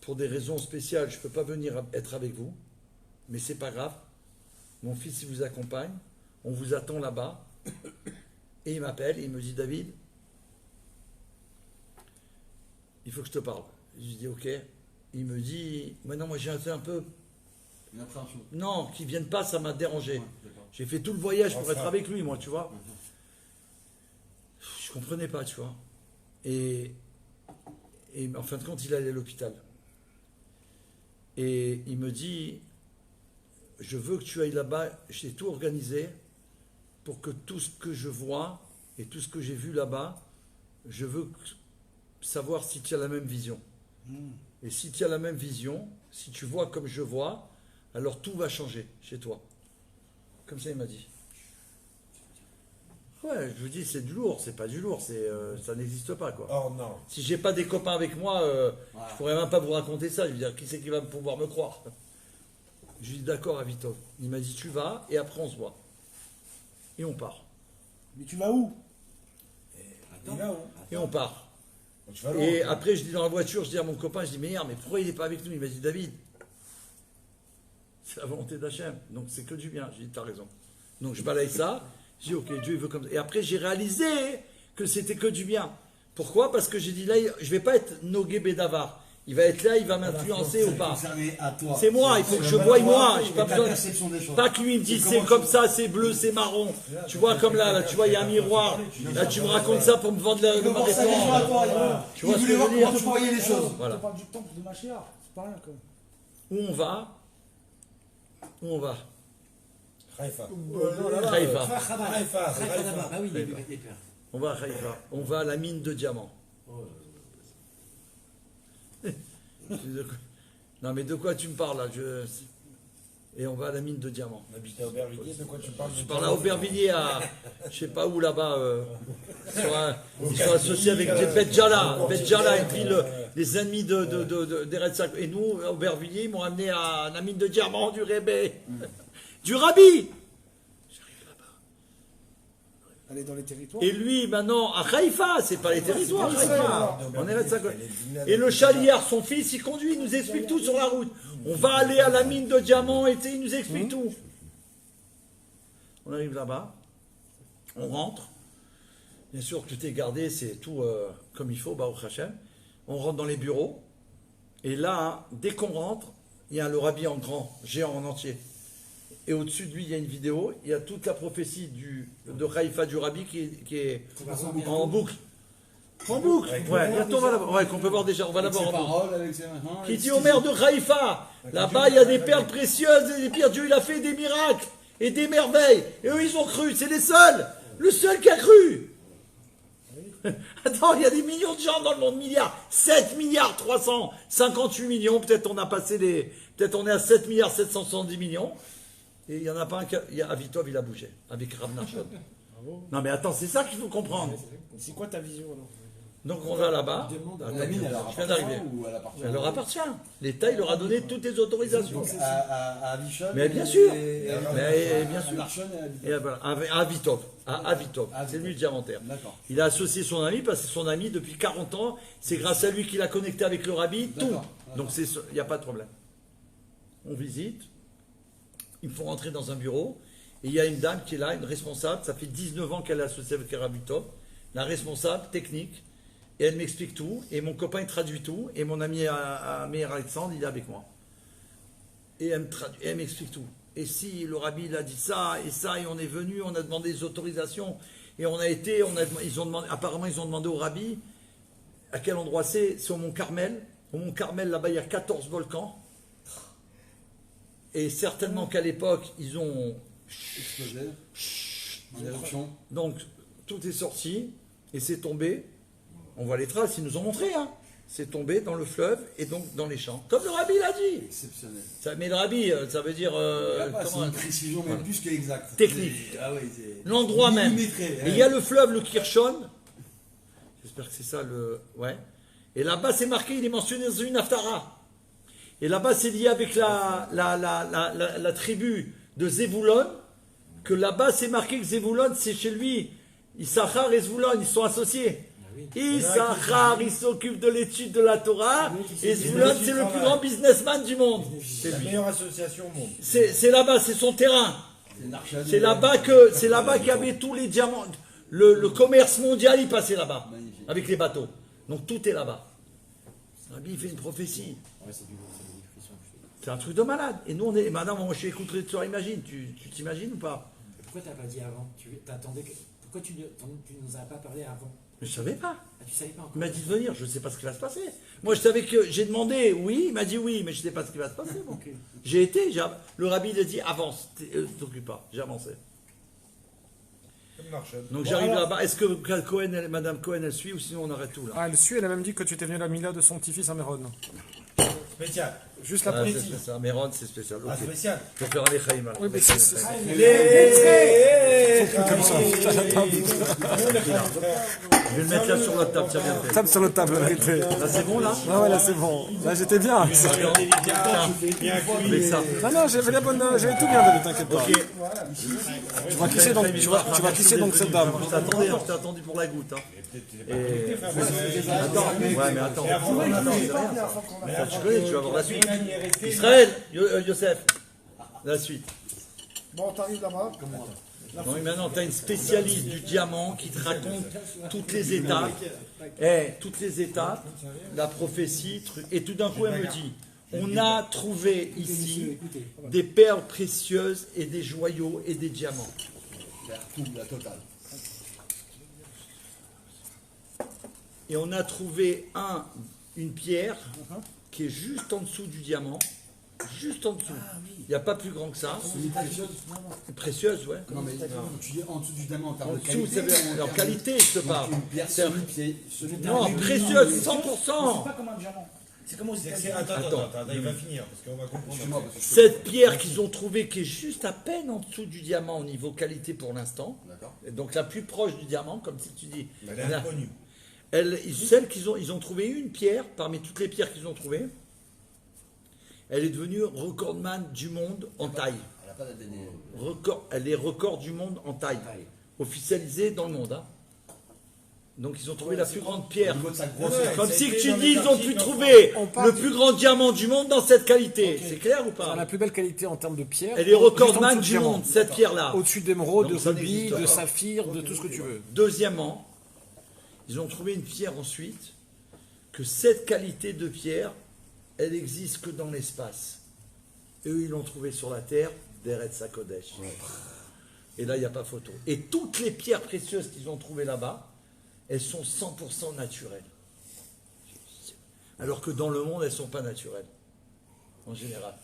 pour des raisons spéciales, je ne peux pas venir être avec vous, mais c'est pas grave. Mon fils, il vous accompagne. On vous attend là-bas. Et il m'appelle et il me dit, David, il faut que je te parle. Je lui dis, ok. Il me dit, maintenant moi j'ai un peu... Non, qu'il ne vienne pas, ça m'a dérangé. J'ai fait tout le voyage pour être avec lui, moi, tu vois. Je comprenais pas, tu vois. Et en fin de compte, il allait à l'hôpital. Et il me dit, je veux que tu ailles là-bas, j'ai tout organisé pour que tout ce que je vois et tout ce que j'ai vu là-bas, je veux savoir si tu as la même vision. Et si tu as la même vision, si tu vois comme je vois, alors tout va changer chez toi. Comme ça, il m'a dit. Ouais, je vous dis, c'est du lourd, c'est pas du lourd, ça n'existe pas, quoi. Oh non. Si j'ai pas des copains avec moi, je pourrais même pas vous raconter ça. Je veux dire, qui c'est qui va pouvoir me croire? Je lui dis d'accord à Vitov. Il m'a dit, tu vas, et après on se voit. Et on part. Mais tu vas où? Il est là, hein. Et on part. Tu vas loin. Et après, je dis dans la voiture, je dis à mon copain, je dis, mais pourquoi il n'est pas avec nous? Il m'a dit, David, c'est la volonté d'Hachem, donc c'est que du bien. J'ai dit, t'as raison. Donc je balaye ça, je dis, ok, Dieu il veut comme ça. Et après, j'ai réalisé que c'était que du bien. Pourquoi? Parce que j'ai dit, là, je ne vais pas être Nogué Bédavar. Il va être là, il va m'influencer ou pas. C'est moi, il faut que je voie moi. J'ai pas besoin. Pas que lui me dise c'est comme ça, c'est bleu, c'est marron. Tu vois, comme là, tu vois, il y a un miroir. Là, tu me racontes ça pour me vendre le restaurant. Tu vois ce que je veux dire? Comment tu voyais les choses. On parle du temple de Mashiach, c'est pas rien quand même. Où on va? Où on va? Haïfa. Haïfa. Haïfa. Ah oui, les pères. On va à Haïfa. On va à la mine de diamants. Non mais de quoi tu me parles là? Et on va à la mine de diamants. On habite à Aubervilliers, de quoi tu parles? Je parle à Aubervilliers, à je sais pas où là-bas. Ils sont associés avec Bet Jala et puis les ennemis d'Eretz Yaakov. Et nous, au Aubervilliers, ils m'ont amené à la mine de diamants du Rebbe, du Rabbi. Aller dans les territoires. Et lui, maintenant, à Haïfa, c'est pas les territoires, Haïfa. On est Eretz Yaakov. Et le Chaliar, son fils, il conduit, il nous explique tout sur la route. On va aller à la mine de diamants, et il nous explique tout. On arrive là-bas, on rentre. Bien sûr, tout est gardé, c'est tout comme il faut, Baruch Hashem. On rentre dans les bureaux. Et là, dès qu'on rentre, il y a le Rabbi en grand, géant en entier. Et au-dessus de lui, il y a une vidéo. Il y a toute la prophétie de Haïfa du Rabbi qui est en boucle. En boucle. Ouais, bientôt on va la voir. Ouais, qu'on peut voir déjà. On va la voir en boucle. Qui dit au maire de Haïfa, là-bas, il y a des perles précieuses et des pierres. Dieu, il a fait des miracles et des merveilles. Et eux, ils ont cru. C'est les seuls. Le seul qui a cru. Attends, il y a des millions de gens dans le monde, milliards. 7 milliards 358 millions. Peut-être on a passé les. Peut-être on est à 7 milliards 770 millions. Et il n'y en a pas un qui a. Avitov, il a bougé. Avec Rav Nachshon. Non, mais attends, c'est ça qu'il faut comprendre. C'est quoi ta vision alors? Donc on va là-bas. La mine, elle leur Je viens d'arriver. appartient ou elle appartient Elle leur appartient. L'État, il leur a donné toutes les autorisations. à Avishon. Mais bien sûr. Et Mais bien sûr. Avishon et Avishon. Et voilà, à Avitov. À Avitov. C'est lui le diamantaire. D'accord. Il a associé son ami parce que c'est son ami depuis 40 ans. C'est grâce à lui qu'il a connecté avec le Rabbi. Tout. D'accord. Donc il n'y a pas de problème. On visite. Il faut rentrer dans un bureau. Et il y a une dame qui est là, une responsable. Ça fait 19 ans qu'elle est associée avec le Rabbi Tov. La responsable technique. Et elle m'explique tout. Et mon copain il traduit tout. Et mon ami Meir Alexandre, il est avec moi. Et elle m'explique tout. Et si le Rabbi il a dit ça, et on est venu, on a demandé des autorisations. Et on a été, apparemment ils ont demandé au Rabbi à quel endroit c'est. C'est au Mont Carmel. Au Mont Carmel, là-bas, il y a 14 volcans. Et certainement qu'à l'époque, ils ont... Explosé. En éruption. Donc, tout est sorti, et c'est tombé. On voit les traces, ils nous ont montré, hein. C'est tombé dans le fleuve, et donc dans les champs. Comme le Rabbi l'a dit. Exceptionnel. Mais le Rabbi, ça veut dire... C'est une précision même plus qu'exacte. Technique. Ah oui, c'est... L'endroit même. millimétré, Et il y a le fleuve, le Kirshon. J'espère que c'est ça le... Ouais. Et là-bas, c'est marqué, il est mentionné dans une Haftara. Et là-bas, c'est lié avec la tribu de Zévoulon, que là-bas, c'est marqué que Zévoulon, c'est chez lui. Issachar et Zévoulon, ils sont associés. Issachar, il s'occupe de l'étude de la Torah, et Zévoulon, c'est le plus grand businessman du monde. C'est la meilleure association au monde. C'est là-bas, c'est son terrain. C'est là-bas qu'il y avait tous les diamants. Le commerce mondial, il passait là-bas, avec les bateaux. Donc tout est là-bas. Rabbi, il fait une prophétie. C'est un truc de malade. Et nous, madame, moi, je suis écouté de soir, imagine. Tu t'imagines ou pas? Pourquoi t'as pas dit avant? Pourquoi tu nous as pas parlé avant? Mais je savais pas. Ah, tu savais pas encore? Il m'a dit de venir, je ne sais pas ce qui va se passer. Moi, je savais que j'ai demandé oui, il m'a dit oui, mais je ne sais pas ce qui va se passer. Bon. Ok. J'ai été, le Rabbi, il a dit avance, t'occupe pas. J'ai avancé. Comme Marshall. Donc j'arrive là-bas. Est-ce que Madame Cohen, elle suit ou sinon on arrête tout là? Ah, elle suit, elle a même dit que tu étais venu à la Mila de son petit-fils à Méron. Spécial. Juste Ah, l'après-midi. c'est spécial. Méron, c'est spécial. Ah, Ok. spécial. Faut faire les Chaïm. alors. Oui, mais c'est... Comme ça. Je vais le mettre là sur la table, tiens bien fait. Tape sur le table, la vérité. Là c'est bon là? Ah ouais, là c'est bon. Là j'étais bien. Avec ça. Non, j'avais la bonne... J'avais tout bien, ne t'inquiète pas. Tu vas kisser donc, tu vas kisser donc cette dame. Je t'attendais, je t'ai attendu pour la goutte. Hein. Et... Attends, ouais mais attends. Tu connais, tu vas voir la suite. Israël, Yosef, la suite. Bon, t'arrives là-bas. Donc maintenant, tu as une spécialiste du diamant qui te raconte toutes les étapes. Toutes les étapes, la prophétie, et tout d'un coup, elle me dit, on a trouvé ici des perles précieuses et des joyaux et des diamants. Tout, la totale. Et on a trouvé une pierre qui est juste en dessous du diamant. Juste en dessous. Il n'y a pas plus grand que ça. Précieuse, ouais. Non, mais tu dis en dessous du diamant en termes En de dessous, qualité. c'est en qualité, je te parle. Une pierre semi Non, précieuse, 100%. C'est pas comme un diamant. C'est comme aux États-Unis. Attends, il va finir, parce qu'on va comprendre. Excuse-moi, parce que Cette pierre qu'ils ont trouvée qui est juste à peine en dessous du diamant au niveau qualité pour l'instant, D'accord. Et donc la plus proche du diamant, comme si tu dis. Elle est inconnue. Celle ils ont trouvé une pierre, parmi toutes les pierres qu'ils ont trouvées, elle est devenue recordman du monde en taille. Elle n'a pas d'ADN. Elle est record du monde en taille, officialisée dans le monde. Hein. Donc ils ont trouvé la plus grande pierre. Au niveau de sa grosseur. Comme ça a si été tu dans dis les ils ont articles pu en trouver On parle le du- plus grand diamant du monde dans cette qualité. Ok. C'est clair ou C'est pas? la plus belle qualité en termes de pierre. Elle est recordman Juste en dessous du de diamant. monde, cette pierre-là. Au-dessus d'émeraude, de Donc ça rubis, n'existe de pas. saphir, de tout ce que tu veux. Deuxièmement, ils ont trouvé une pierre ensuite, que cette qualité de pierre, elle n'existe que dans l'espace. Eux, ils l'ont trouvée sur la terre, d'Eretz HaKodesh. Et là, il n'y a pas photo. Et toutes les pierres précieuses qu'ils ont trouvées là-bas, elles sont 100% naturelles. Alors que dans le monde, elles ne sont pas naturelles. En général.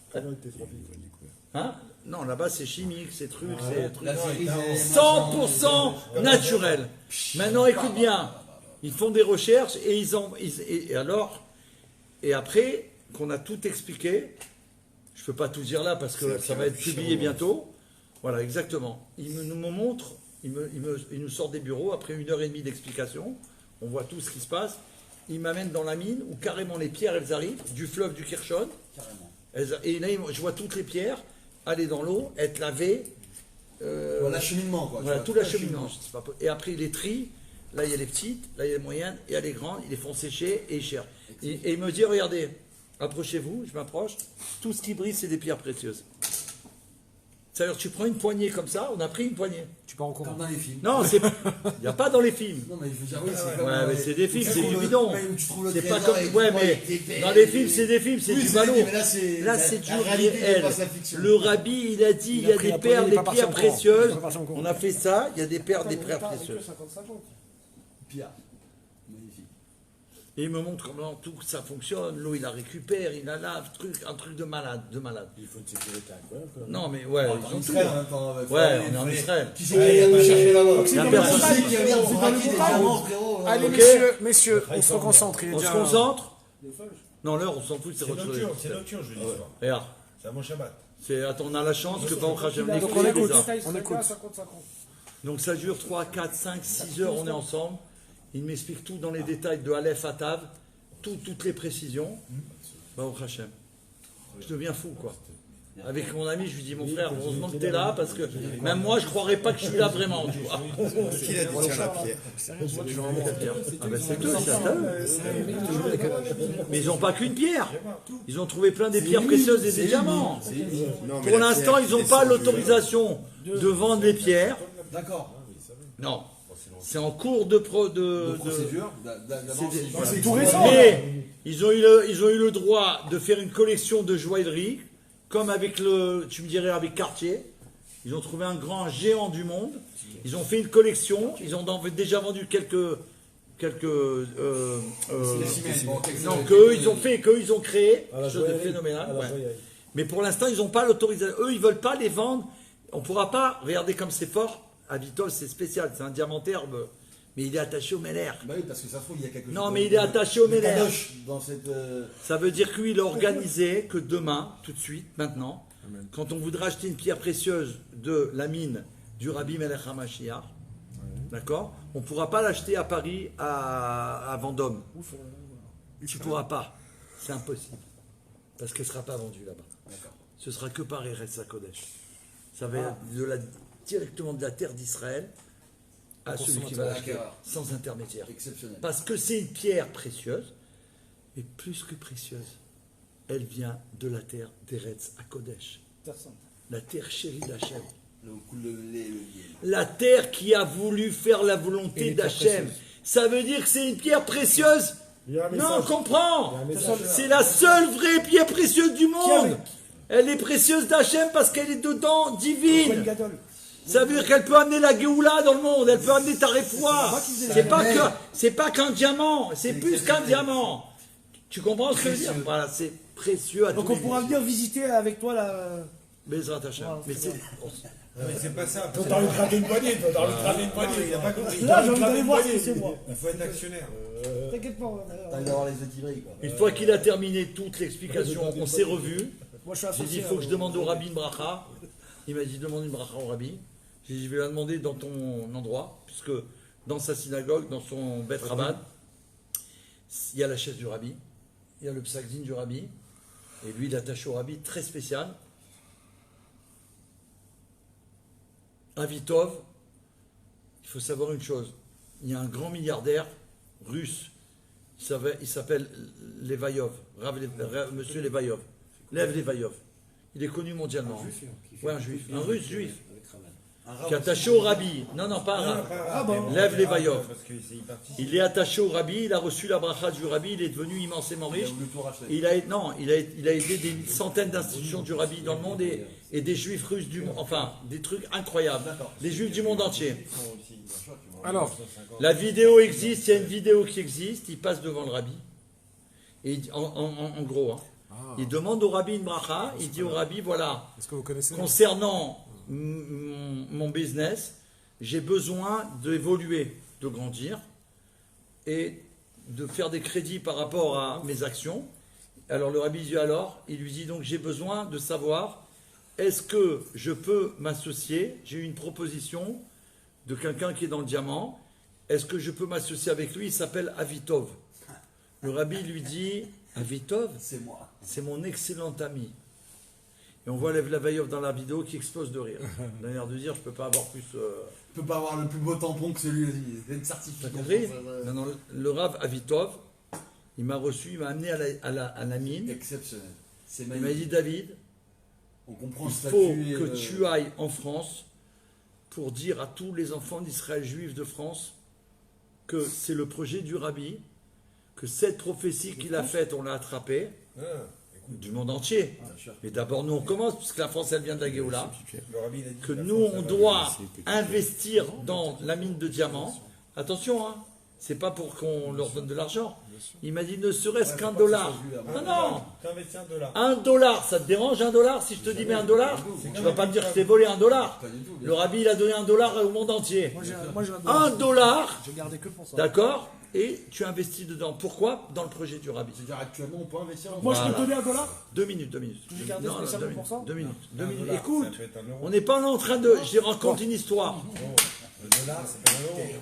Hein? Non, là-bas, c'est chimique, c'est truc, c'est truc. La cerise est 100% naturel. Maintenant, écoute bien. Ils font des recherches et après qu'on a tout expliqué, je peux pas tout dire là parce que ça va être publié bientôt. Voilà, exactement. Ils nous montrent, ils nous sortent des bureaux après 1h30 d'explication. On voit tout ce qui se passe. Ils m'amènent dans la mine où carrément les pierres elles arrivent du fleuve du Kirshon. Carrément. Et là, je vois toutes les pierres aller dans l'eau, être lavées. L'acheminement, quoi. Voilà, tu tout vois, l'acheminement. Et après, il les trie. Là, il y a les petites, là, il y a les moyennes, et il y a les grandes. Ils les font sécher et ils cherchent. Et il me dit, regardez, approchez-vous, je m'approche. Tout ce qui brille, c'est des pierres précieuses. C'est-à-dire, tu prends une poignée comme ça, on a pris une poignée. Tu pars en courant. Comme dans les films. Non, il n'y a pas dans les films. Non, mais je veux dire, oui, c'est comme. Ouais, mais c'est des films, où tu c'est trouves du le- bidon. ouais, où tu trouves le C'est pas trésor comme. et Ouais, tout, mais avec des belles- dans les films, c'est des films, c'est Oui, du c'est ballon. des films, mais là, c'est c'est la du réalité réel. dépasse la fiction. Le rabbi, il a dit, il y a pris des un perles, poignet, il est des pas parti pierres en courant. précieuses. Il est pas parti en courant. On a fait ça, il y a des perles, des pierres Avec que précieuses. 50-50. Pierre. Magnifique. Et il me montre comment tout ça fonctionne. L'eau, il la récupère, il la lave, un truc de malade, de malade. Il faut une sécurité incroyable. quand même. Non, mais ouais, En ils ont tout. Israël, en même temps. Ouais, on est en Israël. Qui c'est qui vient nous chercher là-bas? Il y a personne. Qui c'est qui vient nous C'est dans braquer le des montagne. diamants, frérot? Allez, Ok. messieurs, on se reconcentre. Il est On se déjà- concentre. Les feuilles. Non, l'heure, on s'en fout, c'est C'est autre chose. nocturne, c'est nocturne, je dis soir. Regarde, C'est à mon Shabbat. attends, on a la chance que Baruch Hashem Donc l'écoute, on les écoute. uns. On écoute. 50-50. Donc ça dure 3, 4, 5, 6 heures, on est ensemble. Il m'explique tout dans les détails de Aleph à Tav, toutes les précisions. Baruch Hashem. Je deviens fou, quoi. Avec mon ami, je lui dis, mon frère, heureusement que tu es là, parce que même moi, je ne croirais pas que je suis là vraiment, tu vois. Qui a dit sur la pierre? Ah ben c'est tout, c'est à eux. Mais ils n'ont pas qu'une pierre. Ils ont trouvé plein des pierres précieuses et des diamants. Non, mais Pour la l'instant, pierre, ils n'ont est pas sur du- l'autorisation de vendre les pierres. D'accord. Non. C'est en cours de Procédure. C'est tout récent. Mais ils ont eu le droit de faire une collection de joaillerie, comme avec tu me dirais avec Cartier. Ils ont trouvé un grand géant du monde. Ils ont fait une collection. Ils ont déjà vendu quelques non, qu'eux, ils ont créé À la quelque chose de joaillerie. phénoménal. À la Ouais. joaillerie. Mais pour l'instant, ils n'ont pas l'autorisation. Eux, ils ne veulent pas les vendre. On ne pourra pas. Regardez comme c'est fort. À Vitol, c'est spécial. C'est un diamantaire, mais il est attaché au Meller. Bah oui, parce que ça se trouve, il y a quelque chose. Non, mais il est attaché au de Meller. kadosh dans cette. Ça veut dire que lui, il a organisé que demain, tout de suite, maintenant, quand on voudra acheter une pierre précieuse de la mine du Rabbi Melech HaMashiach, d'accord, on ne pourra pas l'acheter à Paris, à Vendôme. Tu ne pourras pas. C'est impossible. Parce qu'elle ne sera pas vendue là-bas. D'accord. Ce sera que par Eretz HaKodesh. Ça va être directement de la terre d'Israël à celui qui va l'acheter, D'accord. sans intermédiaire. Exceptionnel. Parce que c'est une pierre précieuse, et plus que précieuse, elle vient de la terre d'Eretz HaKodesh, Personne. la terre chérie d'Hachem. Le lait, le miel. La terre qui a voulu faire la volonté d'Hachem. Ça veut dire que c'est une pierre précieuse. Il y a un Non, message. comprends. Il y a un message. C'est la seule vraie pierre précieuse du monde. Elle est précieuse d'Hachem parce qu'elle est dedans, Cohen divine. Gadol. Ça veut dire qu'elle peut amener la Géoula dans le monde, elle peut amener ta réfoua. C'est pas qu'un diamant, c'est plus qu'un diamant. Tu comprends ce que je veux dire? Voilà, c'est précieux à tous Donc on les pourra niveaux. venir visiter avec toi la. Bezrat Hashem. Voilà, Mais c'est c'est Mais c'est pas ça. Toi, T'as envie de gratter une poignée, toi. T'as envie de gratter une poignée. Il a pas compris. Là, j'ai envie d'aller voir si c'est moi. Il faut être actionnaire. T'inquiète pas. T'as envie d'avoir les yeux tibrés, quoi. une fois qu'il a terminé toute l'explication, on s'est revus. Moi, je suis J'ai dit, il faut que je demande au rabbi une bracha. Il m'a dit, demande une bracha au rabbi. J'ai dit, je vais la demander dans ton endroit, puisque dans sa synagogue, dans son Bet Rabban, il y a la chaise du rabbi, il y a le psak-din du rabbi, et lui, il est attaché au rabbi, très spécial. Avitov, il faut savoir une chose, il y a un grand milliardaire russe, il s'appelle Levayov, Monsieur Levayov, Lev Levayov. Il est connu mondialement. Oui, un juif, un russe juif, qui est attaché au rabbi. Non, pas un rabbi. Lev Levayov. Il est attaché au rabbi, il a reçu la bracha du rabbi, il est devenu immensément riche. Il a aidé des centaines d'institutions du rabbi dans le monde et des juifs russes du monde, enfin, des trucs incroyables. Les juifs du monde entier. Alors, la vidéo existe, il y a une vidéo qui existe, il passe devant le rabbi. Et en gros, hein. Il demande au rabbi une bracha, il dit au rabbi, voilà, est-ce que vous connaissez concernant mon business, j'ai besoin d'évoluer, de grandir et de faire des crédits par rapport à mes actions. Alors le rabbi dit il lui dit donc j'ai besoin de savoir est-ce que je peux m'associer, j'ai eu une proposition de quelqu'un qui est dans le diamant, est-ce que je peux m'associer avec lui, il s'appelle Avitov. Le rabbi lui dit Avitov, C'est moi. c'est mon excellent ami. Et on voit Lev Levayov dans la vidéo qui explose de rire. Il a l'air de dire, je ne peux pas avoir plus... Je peux pas avoir le plus beau tampon que celui-là. Il y a une T'as certification. compris? Non, le Rav Avitov, il m'a reçu, il m'a amené à la mine. Exceptionnel. C'est Il m'a magnifique. dit, David, On comprend il le faut statut et que tu ailles en France pour dire à tous les enfants d'Israël juifs de France que c'est le projet du rabbi, que cette prophétie qu'il a faite, on l'a attrapée, du monde entier. Mais d'abord, nous, on commence, puisque la France, elle vient de la Géoula, que nous, on doit investir dans la mine de diamants. Attention, hein, c'est pas pour qu'on leur donne de l'argent. Il m'a dit, ne serait-ce qu'un dollar. Non, T'investis $1. $1, ça te dérange $1? Si je te dis mais $1, tu vas pas me dire que je t'ai volé $1. Pas du tout. Le rabbi, il a donné $1 au monde entier. Moi, j'ai $1, J'ai gardé que pour ça. d'accord? Et tu investis dedans. Pourquoi? Dans le projet du rabbi. C'est-à-dire actuellement, on peut investir en Moi, je peux Voilà. te donner $1. 2 minutes. J'ai gardé Non, spécialement 2 pour ça. minutes. 2 minutes. $1, Écoute, ça peut être €1. on n'est pas là en train de... Je raconte une histoire. Le dollar, c'est pas €1.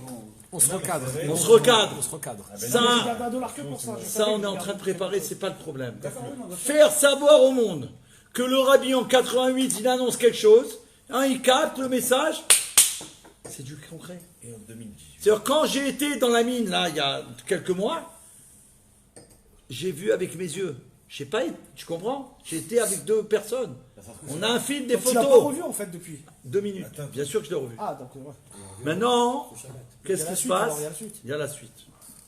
On se recadre. On se recadre. On se recadre. J'ai Ça, gardé $1 que pour ça. Je ça, savais on que est en je train de gardais préparer, c'est pas le problème. D'accord, oui, non, d'accord. Faire savoir au monde que le rabbi en 88, il annonce quelque chose, hein, il capte le message, c'est du concret. Et en 2018. C'est-à-dire, quand j'ai été dans la mine, là, il y a quelques mois, j'ai vu avec mes yeux. Je sais pas, tu comprends? J'ai été avec 2 personnes. On a un film, des Donc, tu l'as pas photos. revu en fait depuis. 2 minutes. Attends. Bien sûr que je l'ai revu. Ah, donc ouais. Maintenant, Il y a qu'est-ce la qui se suite, alors, passe? il y a la suite. Il y a la suite.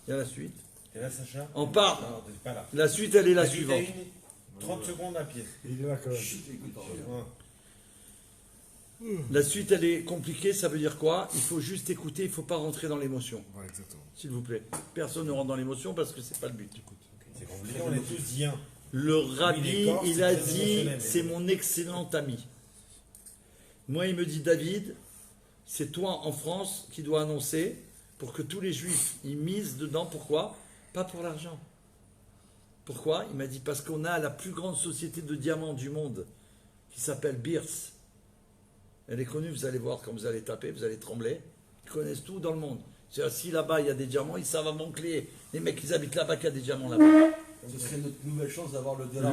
Il y a la suite. T'es là, Sacha? On part. Non, t'es pas là. La suite, elle est la T'as suivante. 30 secondes à pied. Il est là quand même. La suite, elle est compliquée, ça veut dire quoi? Il faut juste écouter, il ne faut pas rentrer dans l'émotion. Ouais, exactement. S'il vous plaît. Personne ne rentre dans l'émotion parce que c'est pas le but. C'est compliqué, on est tous diens. Le Oui, rabbi, les corps, il c'est a très dit, émotionnel. c'est mon excellent ami. Moi, il me dit, David, c'est toi en France qui dois annoncer pour que tous les juifs, ils misent dedans. Pourquoi? Pas pour l'argent. Pourquoi? Il m'a dit, parce qu'on a la plus grande société de diamants du monde qui s'appelle Beers. Elle est connue, vous allez voir quand vous allez taper, vous allez trembler. Ils connaissent tout dans le monde. C'est-à-dire, si là-bas il y a des diamants, ils savent avant que les mecs qui habitent là-bas qu'il y a des diamants là-bas. Ce serait notre nouvelle chance d'avoir le dollar.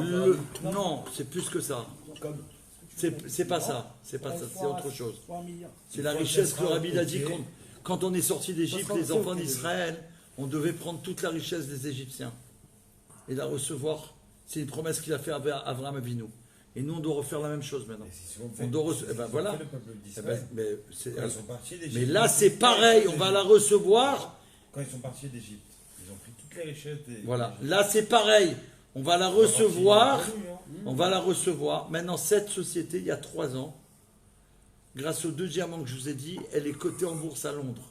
Non, c'est plus que ça. Comme C'est pas ça. C'est pas ça, c'est autre chose. 3 milliards. C'est la richesse que le rabbi a dit quand on est sorti d'Égypte, les enfants d'Israël, on devait prendre toute la richesse des Égyptiens et la recevoir. C'est une promesse qu'il a fait à Abraham Avinu. Et nous, on doit refaire la même chose maintenant. On doit eh ben voilà. Le peuple Eh d'Israël. ben, c'est- Quand ils sont partis d'Égypte. mais là, c'est pareil. On va la recevoir. Quand ils sont partis d'Égypte, ils ont pris toutes les richesses des. Voilà. Là, c'est pareil. On va la recevoir. Ils sont partis, On va la recevoir. Maintenant, cette société, il y a 3 ans, grâce aux 2 diamants que je vous ai dit, elle est cotée en bourse à Londres.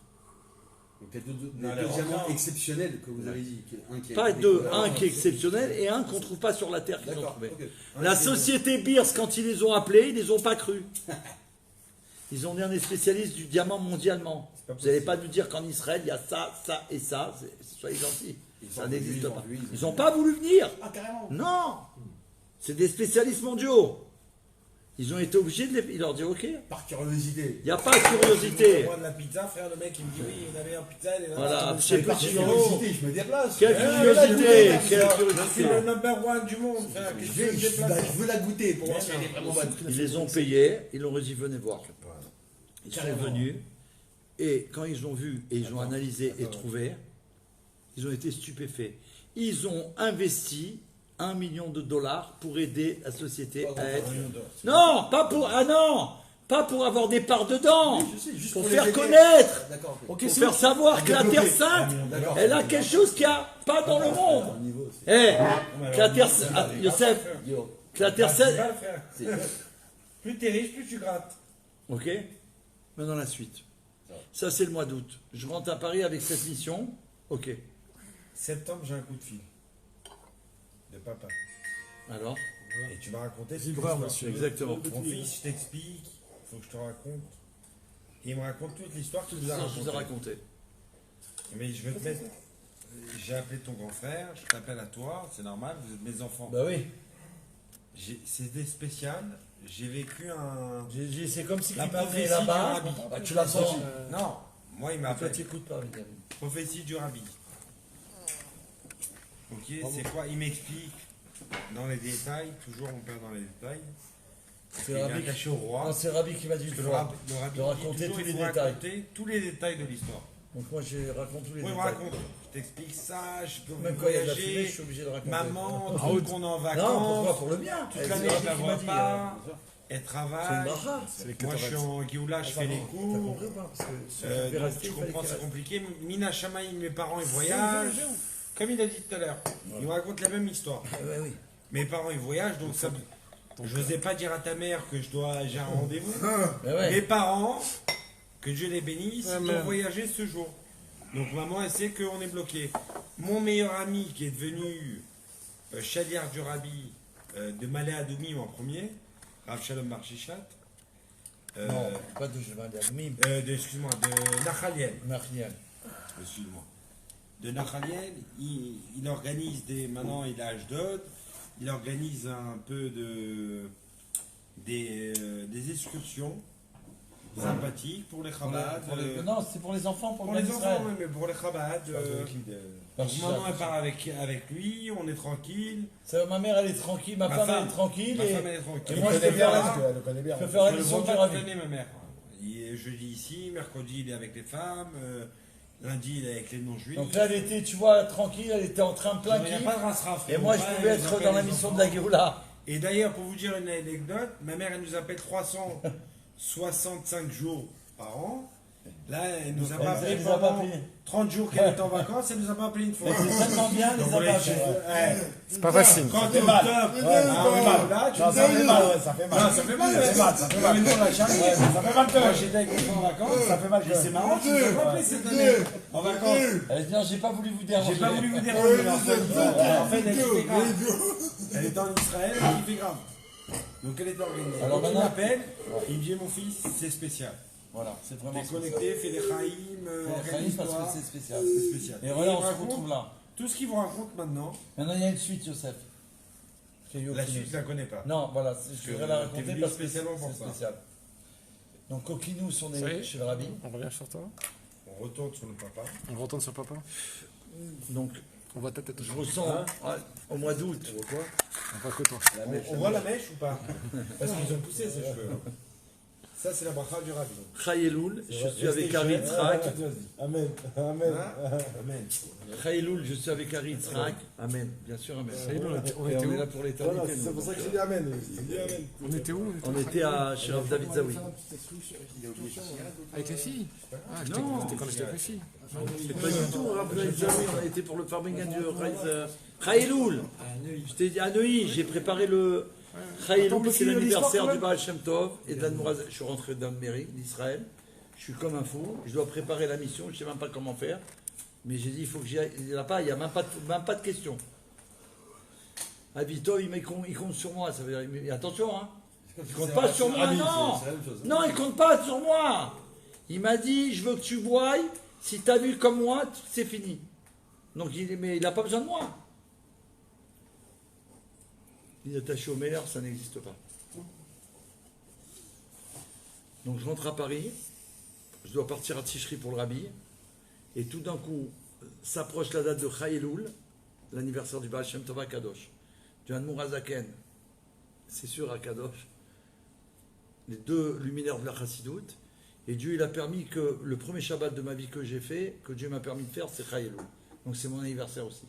des Non, deux les diamants records. exceptionnels que vous avez dit. Un qui a Pas été 2, découvert. un qui est exceptionnel et un qu'on ne trouve pas sur la Terre qu'ils ont D'accord. trouvé. Ok. La société Beers, quand ils les ont appelés, ils les ont pas cru. Ils ont dit on est spécialiste du diamant mondialement. pas Vous n'allez pas nous dire qu'en Israël, il y a ça, ça et ça. Soyez gentils. Ils Ça ont n'existe voulu, pas. ils ont Ils n'ont pas voulu venir. Ah, carrément. Non. C'est des spécialistes mondiaux. Ils ont été obligés de les... Il leur dit ok. Par curiosité. Il n'y a pas de curiosité. Moi de la pizza, frère, le mec il me dit oui, il avait un pizza, il est là. Voilà, C'est c'est par petit curiosité, je me déplace. Quelle Eh, curiosité, quelle Je suis curiosité. le number one du monde, frère. Qu'est-ce que tu veux me déplacer? Je veux la goûter pour voir si elle est vraiment bonne. Ils les ont payés, ils l'ont dit venez voir. Ils sont venus et quand ils ont vu et ils ont analysé et trouvé, ils ont été stupéfaits. Ils ont investi $1 million pour aider la société à être... Non, pas pour... Ah non, pas pour avoir des parts dedans, Je sais, juste pour les faire aider. connaître, D'accord. pour faire savoir que la Terre Sainte, D'accord. elle a quelque chose qu'il n'y a pas dans le monde. Eh, que la Terre Sainte... Ah, Youssef, que la Terre Sainte... Pas, frère. Plus t'es riche, plus tu grattes. Ok. Maintenant la suite. Ça c'est le mois d'août. Je rentre à Paris avec cette mission. Ok. Septembre, j'ai un coup de fil. De papa. Alors. Et tu m'as raconté cette Livreur, histoire. monsieur. Exactement. Mon fils, je t'explique, il faut que je te raconte. Il me raconte toute l'histoire qu'il nous a Ça, je vous ai racontée. raconté. Mais je veux te mettre. J'ai appelé ton grand frère, je t'appelle à toi, c'est normal, vous êtes mes enfants. Bah oui. C'était spécial, j'ai vécu un. C'est comme si La tu m'avais prophétie là-bas. du rabbi. Bah, tu l'as senti. Non, moi il m'a Toi appelé. tu écoutes pas, David. Prophétie du rabbi. Ok, c'est quoi? Il m'explique dans les détails, toujours on perd dans les détails. C'est Il vient Rabbi caché au roi. Non, c'est Rabbi qui m'a dit Parce de que le rabbi de dit raconter toujours, tous il les faut détails. raconter tous les détails de l'histoire. Donc moi je raconte tous les Oui, on détails. raconte. Je t'explique ça, je peux Même quand il y a de la fumée, je voyager. suis obligé de raconter. Maman, Ah, tout qu'on est en non, pourquoi? vacances. Pour le bien. Toute C'est l'année, Rabbi je la qui vois m'a dit. pas. Elle C'est une travaille. bracha. Moi, je suis en Géoula, je fais les cours. T'as compris ou pas? Parce que si tu fais Donc, rester, tu il fallait comprends, qu'il c'est reste. compliqué. Mina Shamaï, mes parents, ils voyagent. Comme il a dit tout à l'heure. Ils me racontent la même histoire. Ouais, oui. Mes parents, ils voyagent, donc ça. Je n'osais pas dire à ta mère que j'ai un rendez-vous. Mais ouais. Mes parents, que Dieu les bénisse, ils ont voyagé ce jour. Donc maman, elle sait qu'on est bloqué. Mon meilleur ami, qui est devenu chaliard du rabbi de Malé Adoumim en premier, Rav Shalom Marchichat, Non, pas de Cheval d'Admim. excuse-moi, de Nachaliel. Marianne. Excuse-moi. De Nachaliel, il organise des. Maintenant, il a Ashdod. Il organise un peu des excursions sympathiques pour les Chabad. Non, c'est pour les enfants, pour Pour le les Ben enfants, Israël. oui, mais pour les Chabad. Parce Donc, que maman, ça- elle part avec lui, on est tranquille. Ça, ma mère, elle est tranquille, ma femme, elle est tranquille. Ma et- femme, elle est tranquille. et moi, je peux faire la- Elle le connaît bien. je peux faire la Je le mission vois du pas rabbi. toute l'année, ma mère. Il est jeudi ici, mercredi, il est avec les femmes. Lundi, il est avec les non-juifs. Donc là, elle était, tu vois, tranquille, elle était en train de plein Il n'y a kiff. pas de race-raf. Et moi, je pouvais être dans la mission de la Géoula. Et d'ailleurs, pour vous dire une anecdote, ma mère, elle nous appelle 365 jours par an. Là, elle nous a pas appelé Elle nous a pas pendant appelé. 30 jours qu'elle était en vacances, elle nous a pas appelé une fois. C'est tellement bien, les Donc, on est abages. chez eux. Ouais. C'est pas facile. Quand t'es au top, là, tu nous appelles pas. Ça fait Non, ça fait mal. Ça fait mal. Nous, on l'a chargé. Ça fait mal. Moi, j'étais avec mes enfants en vacances. Ça fait mal. C'est marrant, tu nous as pas appelé cette année. En vacances. Elle dit non, j'ai pas voulu vous déranger. J'ai pas voulu vous déranger. En fait, elle kiffait grave. Elle était en Israël, elle kiffait grave. Donc elle était organisée. Alors Donc il maintenant- m'appelle, il me dit mon fils, c'est spécial. Voilà, c'est vraiment T'es connecté, fais des chaïm, parce que organise-toi. c'est spécial. C'est spécial. Et voilà, il on me se raconte retrouve là. tout ce qu'il vous raconte maintenant. Maintenant, il y a une suite, Youssef. Chez Yo La Kinus. suite, je la connais pas. Non, voilà, je que vais la t'es raconter venu parce que spécialement pour c'est ça. spécial. Donc, Coquinous, on Ça y est. est chez le rabbi. On revient sur toi. On retourne sur le papa. On retourne sur papa. Donc On voit ta tête. je ressens au mois d'août. On voit que toi. On voit la mèche ou pas? Parce qu'ils ont poussé ces cheveux. Ça, c'est la bracha du rabbi. Chayeloul, je suis avec Ari Yitzhak. Amen. Amen. Amen. Chayeloul, je suis avec Ari Yitzhak. Amen. Bien sûr, Amen. Chayeloul, on Et était on où est là pour Voilà, l'éternité. c'est nous. pour ça que j'ai dit Amen. J'ai dit Amen. On était où On était à chez Rav David Zawi. Avec les filles Ah, Non. c'était quand j'étais avec les filles. C'est pas du tout Rav David Zawi, on a été pour le farming du Chayeloul. Je t'ai dit à Neuilly, j'ai préparé le Chayeloul, c'est l'anniversaire du Baal Shem Tov et de l'Admoraz. Je suis rentré dans le mairie d'Israël. Je suis comme un fou, je dois préparer la mission, je ne sais même pas comment faire. Mais j'ai dit, il faut que j'y aille. Il n'y a même pas de question. Avito, il compte sur moi, ça veut dire, mais attention, hein. Il compte pas sur moi, non. Non, il compte pas sur moi. Il m'a dit, je veux que tu voies, si tu as vu comme moi, c'est fini. Donc, mais il n'a pas besoin de moi. Il est attaché au meilleur, ça n'existe pas. Donc je rentre à Paris, je dois partir à Tishri pour le Rabbi, et tout d'un coup, s'approche la date de Chai Elul, l'anniversaire du Baal Shem Tov à Kadosh, du Admour Hazaken, c'est sûr à Kadosh, les deux luminaires de la Chassidoute, et Dieu il a permis que le premier Shabbat de ma vie que j'ai fait, que Dieu m'a permis de faire, c'est Chai Elul. Donc c'est mon anniversaire aussi.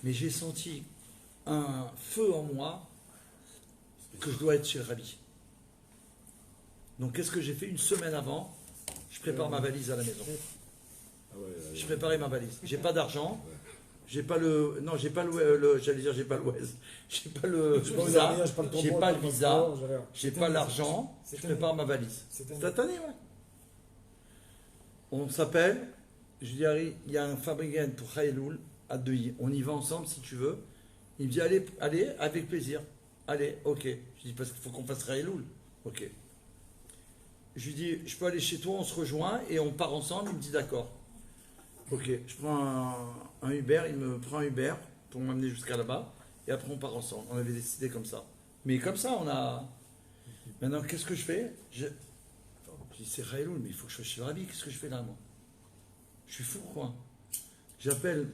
Mais j'ai senti un feu en moi que je dois être chez le Rabbi. Donc qu'est-ce que j'ai fait une semaine avant? Je prépare ma valise à la maison. Je préparais ma valise. J'ai pas d'argent. J'ai pas le. Non, j'ai pas j'allais dire, j'ai pas le Waze. J'ai pas le visa. J'ai pas le visa. J'ai pas l'argent. Je prépare ma valise. Cette année, ouais. On s'appelle. Je dis, Harry, il y a un fabricant pour Chaïloul à Deuilly. On y va ensemble si tu veux. Il me dit, allez, avec plaisir. Allez, ok. Je dis, parce qu'il faut qu'on fasse Chaïloul. Ok. Je lui dis, je peux aller chez toi, on se rejoint et on part ensemble. Il me dit, d'accord. Ok, je prends un Uber, il me prend un Uber pour m'amener jusqu'à là-bas, et après on part ensemble. On avait décidé comme ça. Mais comme ça, on a... Maintenant, qu'est-ce que je fais? Je dis, c'est Raëloul, mais il faut que je sois chez le Rabbi. Qu'est-ce que je fais là, moi? Je suis fou, quoi. J'appelle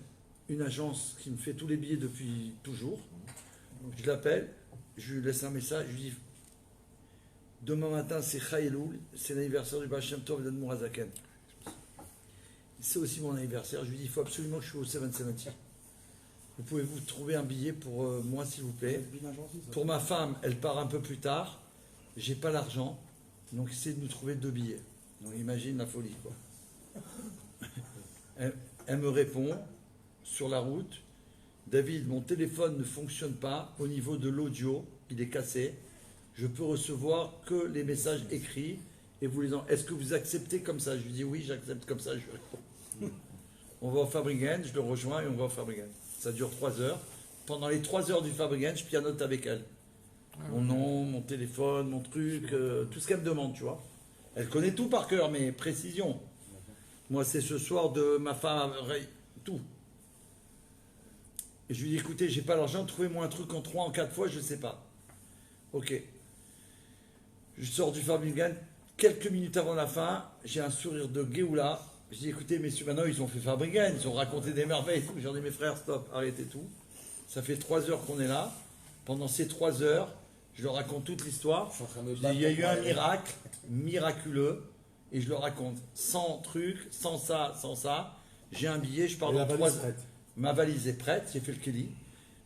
une agence qui me fait tous les billets depuis toujours. Je l'appelle, je lui laisse un message, je lui dis, demain matin, c'est Raëloul, c'est l'anniversaire du Baal Shem Tov d'Admour Hazaken. C'est aussi mon anniversaire. Je lui dis, il faut absolument que je sois au 770. Vous pouvez vous trouver un billet pour moi, s'il vous plaît. Pour ma femme, elle part un peu plus tard. J'ai pas l'argent. Donc, essayez de nous trouver 2 billets. Donc, imagine la folie, quoi. Elle me répond sur la route. David, mon téléphone ne fonctionne pas au niveau de l'audio. Il est cassé. Je peux recevoir que les messages écrits. Et vous les en... Est-ce que vous acceptez comme ça? Je lui dis oui, j'accepte comme ça. Je lui réponds. On va au Fabrigen, je le rejoins et on va au Fabrigen. Ça dure 3 heures. Pendant les 3 heures du Fabrigen, je pianote avec elle. Mon nom, mon téléphone, mon truc, tout ce qu'elle me demande, tu vois. Elle connaît tout par cœur, mais précision. Moi, c'est ce soir de ma femme, tout. Et je lui dis, écoutez, j'ai pas l'argent, trouvez-moi un truc en 3, en 4 fois, je sais pas. Ok. Je sors du Fabrigen. Quelques minutes avant la fin, j'ai un sourire de Géoula. Je dis, écoutez, messieurs, maintenant, ils ont fait Fabrigen, ils ont raconté des merveilles. J'en ai mes frères, stop, arrêtez tout. Ça fait 3 heures qu'on est là. Pendant ces 3 heures, je leur raconte toute l'histoire. Il y a eu un miracle, miraculeux, et je leur raconte. Sans truc, sans ça. J'ai un billet, je pars dans 3 heures. Ma valise est prête, j'ai fait le Kelly.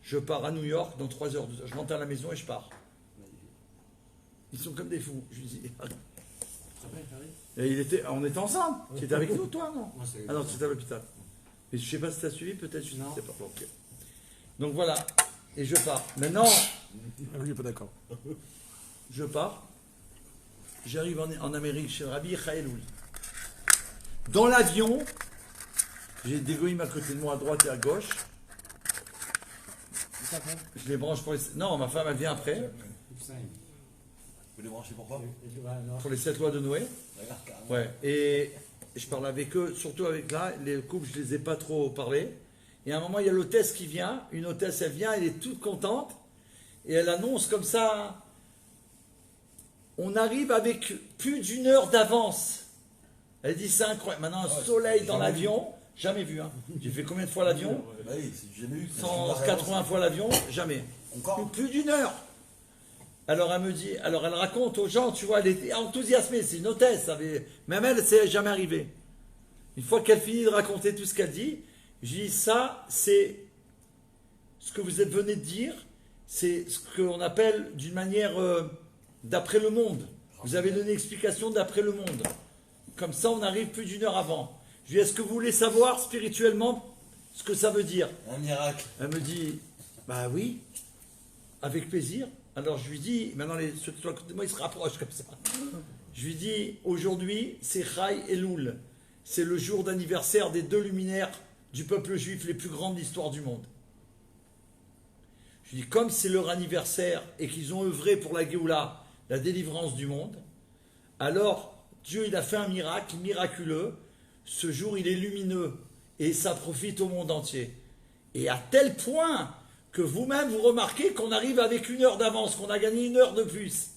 Je pars à New York dans 3 heures. Je rentre à la maison et je pars. Ils sont comme des fous. Je lui dis... Et on était ensemble. Tu étais avec nous, toi, non? Ah non, tu étais à l'hôpital. Mais je ne sais pas si tu as suivi, peut-être, je ne sais pas. Okay. Donc voilà, et je pars. Maintenant, je suis pas d'accord. Je pars. J'arrive en Amérique chez le Rabbi Chaïloul. Dans l'avion, j'ai des goïms à côté de moi, à droite et à gauche. Je les branche pour les... Non, ma femme, elle vient après. Vous les branchez pourquoi? Pour les 7 lois de Noé. Ouais. Et je parle avec eux, surtout avec là, les couples, je les ai pas trop parlé. Et à un moment, il y a l'hôtesse qui vient. Une hôtesse, elle vient, elle est toute contente. Et elle annonce comme ça, on arrive avec plus d'1 heure d'avance. Elle dit, c'est incroyable. Maintenant, un soleil dans l'avion, jamais vu. Hein. J'ai fait combien de fois l'avion? 180 fois l'avion, jamais. Encore Plus d'1 heure. Alors elle me dit, alors elle raconte aux gens, tu vois, elle était enthousiasmée, c'est une hôtesse, même elle, c'est jamais arrivé. Une fois qu'elle finit de raconter tout ce qu'elle dit, je dis, ça, c'est ce que vous venez de dire, c'est ce qu'on appelle d'une manière d'après le monde. Vous avez donné l'explication d'après le monde. Comme ça, on arrive plus d'1 heure avant. Je lui dis, est-ce que vous voulez savoir spirituellement ce que ça veut dire? Un miracle. Elle me dit, bah oui, avec plaisir. Alors je lui dis, maintenant ceux qui sont à côté de moi, ils se rapprochent comme ça. Je lui dis, aujourd'hui, c'est Chai Elul. C'est le jour d'anniversaire des 2 luminaires du peuple juif les plus grands de l'histoire du monde. Je lui dis, comme c'est leur anniversaire et qu'ils ont œuvré pour la Géoula, la délivrance du monde, alors Dieu, il a fait un miracle miraculeux. Ce jour, il est lumineux et ça profite au monde entier. Et à tel point que vous-même, vous remarquez qu'on arrive avec 1 heure d'avance, qu'on a gagné 1 heure de plus.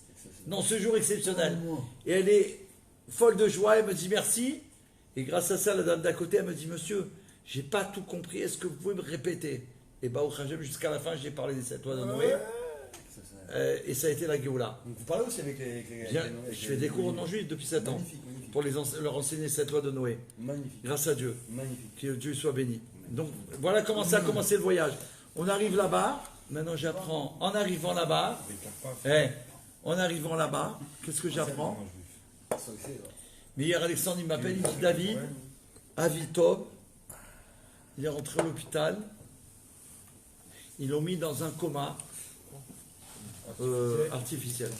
dans ce jour exceptionnel. Et elle est folle de joie, elle me dit merci. Et grâce à ça, la dame d'à côté, elle me dit, monsieur, j'ai pas tout compris, est-ce que vous pouvez me répéter? Et bah, au Khajab, jusqu'à la fin, j'ai parlé des 7 lois de Noé. Et ça a été la Géoula. Donc vous parlez aussi avec les Je fais des cours non-juifs depuis 7 ans. Magnifique, magnifique. Pour leur enseigner 7 lois de Noé. Magnifique. Grâce à Dieu. Magnifique. Que Dieu soit béni. Donc voilà comment ça a commencé le voyage. On arrive là-bas. Maintenant j'apprends en arrivant là-bas. En arrivant là-bas, qu'est-ce que j'apprends? Mais hier Alexandre il m'appelle, il me dit David, Avitob, il est rentré à l'hôpital. Ils l'ont mis dans un coma artificiel.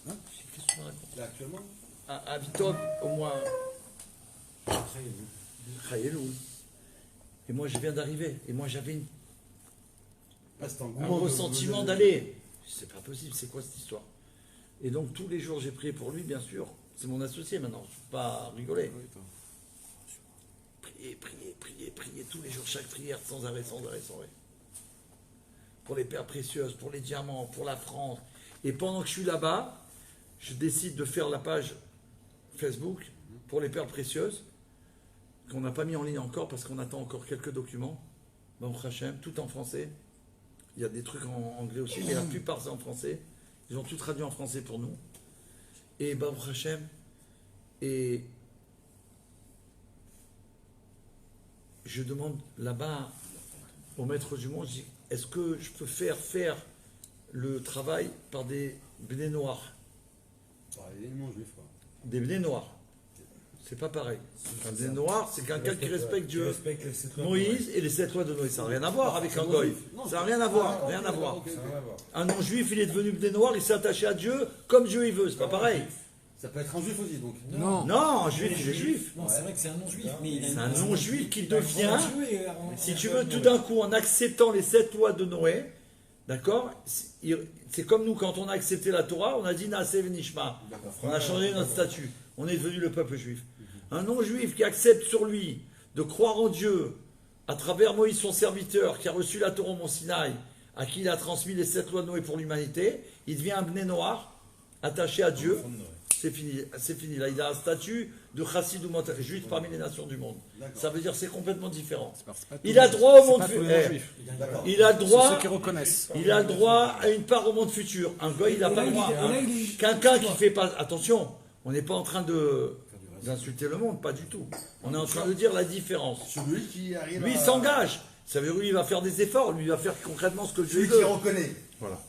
Qu'est-ce que tu me racontes? Là actuellement Avitob, au moins. Chayelou. Et moi, je viens d'arriver. Et moi, j'avais un ressentiment d'aller. C'est pas possible, c'est quoi cette histoire? Et donc, tous les jours, j'ai prié pour lui, bien sûr. C'est mon associé maintenant, je ne peux pas rigoler. Prier, tous les jours, chaque prière, sans arrêt. Pour les pierres précieuses, pour les diamants, pour la France. Et pendant que je suis là-bas, je décide de faire la page Facebook pour les perles précieuses, qu'on n'a pas mis en ligne encore parce qu'on attend encore quelques documents. Baruch Hashem, tout en français. Il y a des trucs en anglais aussi, mais la plupart c'est en français. Ils ont tout traduit en français pour nous. Et Baruch Hashem, et je demande là-bas au maître du monde, je dis, est-ce que je peux faire le travail par des bnei noirs? Les non-juifs, quoi. Des bnei noirs. C'est pas pareil. Un bnei noir, c'est quelqu'un qui respecte Dieu. Moïse et les 7 lois de Noé. Ça n'a rien à voir avec un goy. Ça n'a rien à voir. Rien à voir. Un non-juif, il est devenu bnei noir, il s'est attaché à Dieu comme Dieu il veut. C'est pas pareil. Ça peut être un juif aussi, donc. Non, un juif, il est juif. Non, c'est vrai que c'est un non-juif. C'est un non-juif qui devient, si tu veux, tout d'un coup, en acceptant les 7 lois de Noé, d'accord? C'est comme nous, quand on a accepté la Torah, on a dit Naaseh v'nishma. On a changé notre statut. On est devenu le peuple juif. Un non-juif qui accepte sur lui de croire en Dieu, à travers Moïse, son serviteur, qui a reçu la Torah au Mont Sinaï, à qui il a transmis les 7 lois de Noé pour l'humanité, il devient un bnei noir, attaché à Dieu. C'est fini. Là, il a un statut de chassid ou juif parmi les nations du monde. Ça veut dire que c'est complètement différent. Il a droit au monde futur. Il a droit. Ceux qui reconnaissent. Il a le droit à une part au monde futur. Un goy, il n'a pas le droit. Quelqu'un qui fait pas. Attention, on n'est pas en train d'insulter le monde, pas du tout. On est en train de dire la différence. Celui qui arrive Lui, il s'engage. Ça veut dire lui, il va faire des efforts. Lui, il va faire concrètement ce que Dieu Celui veut. qui reconnaît. Voilà.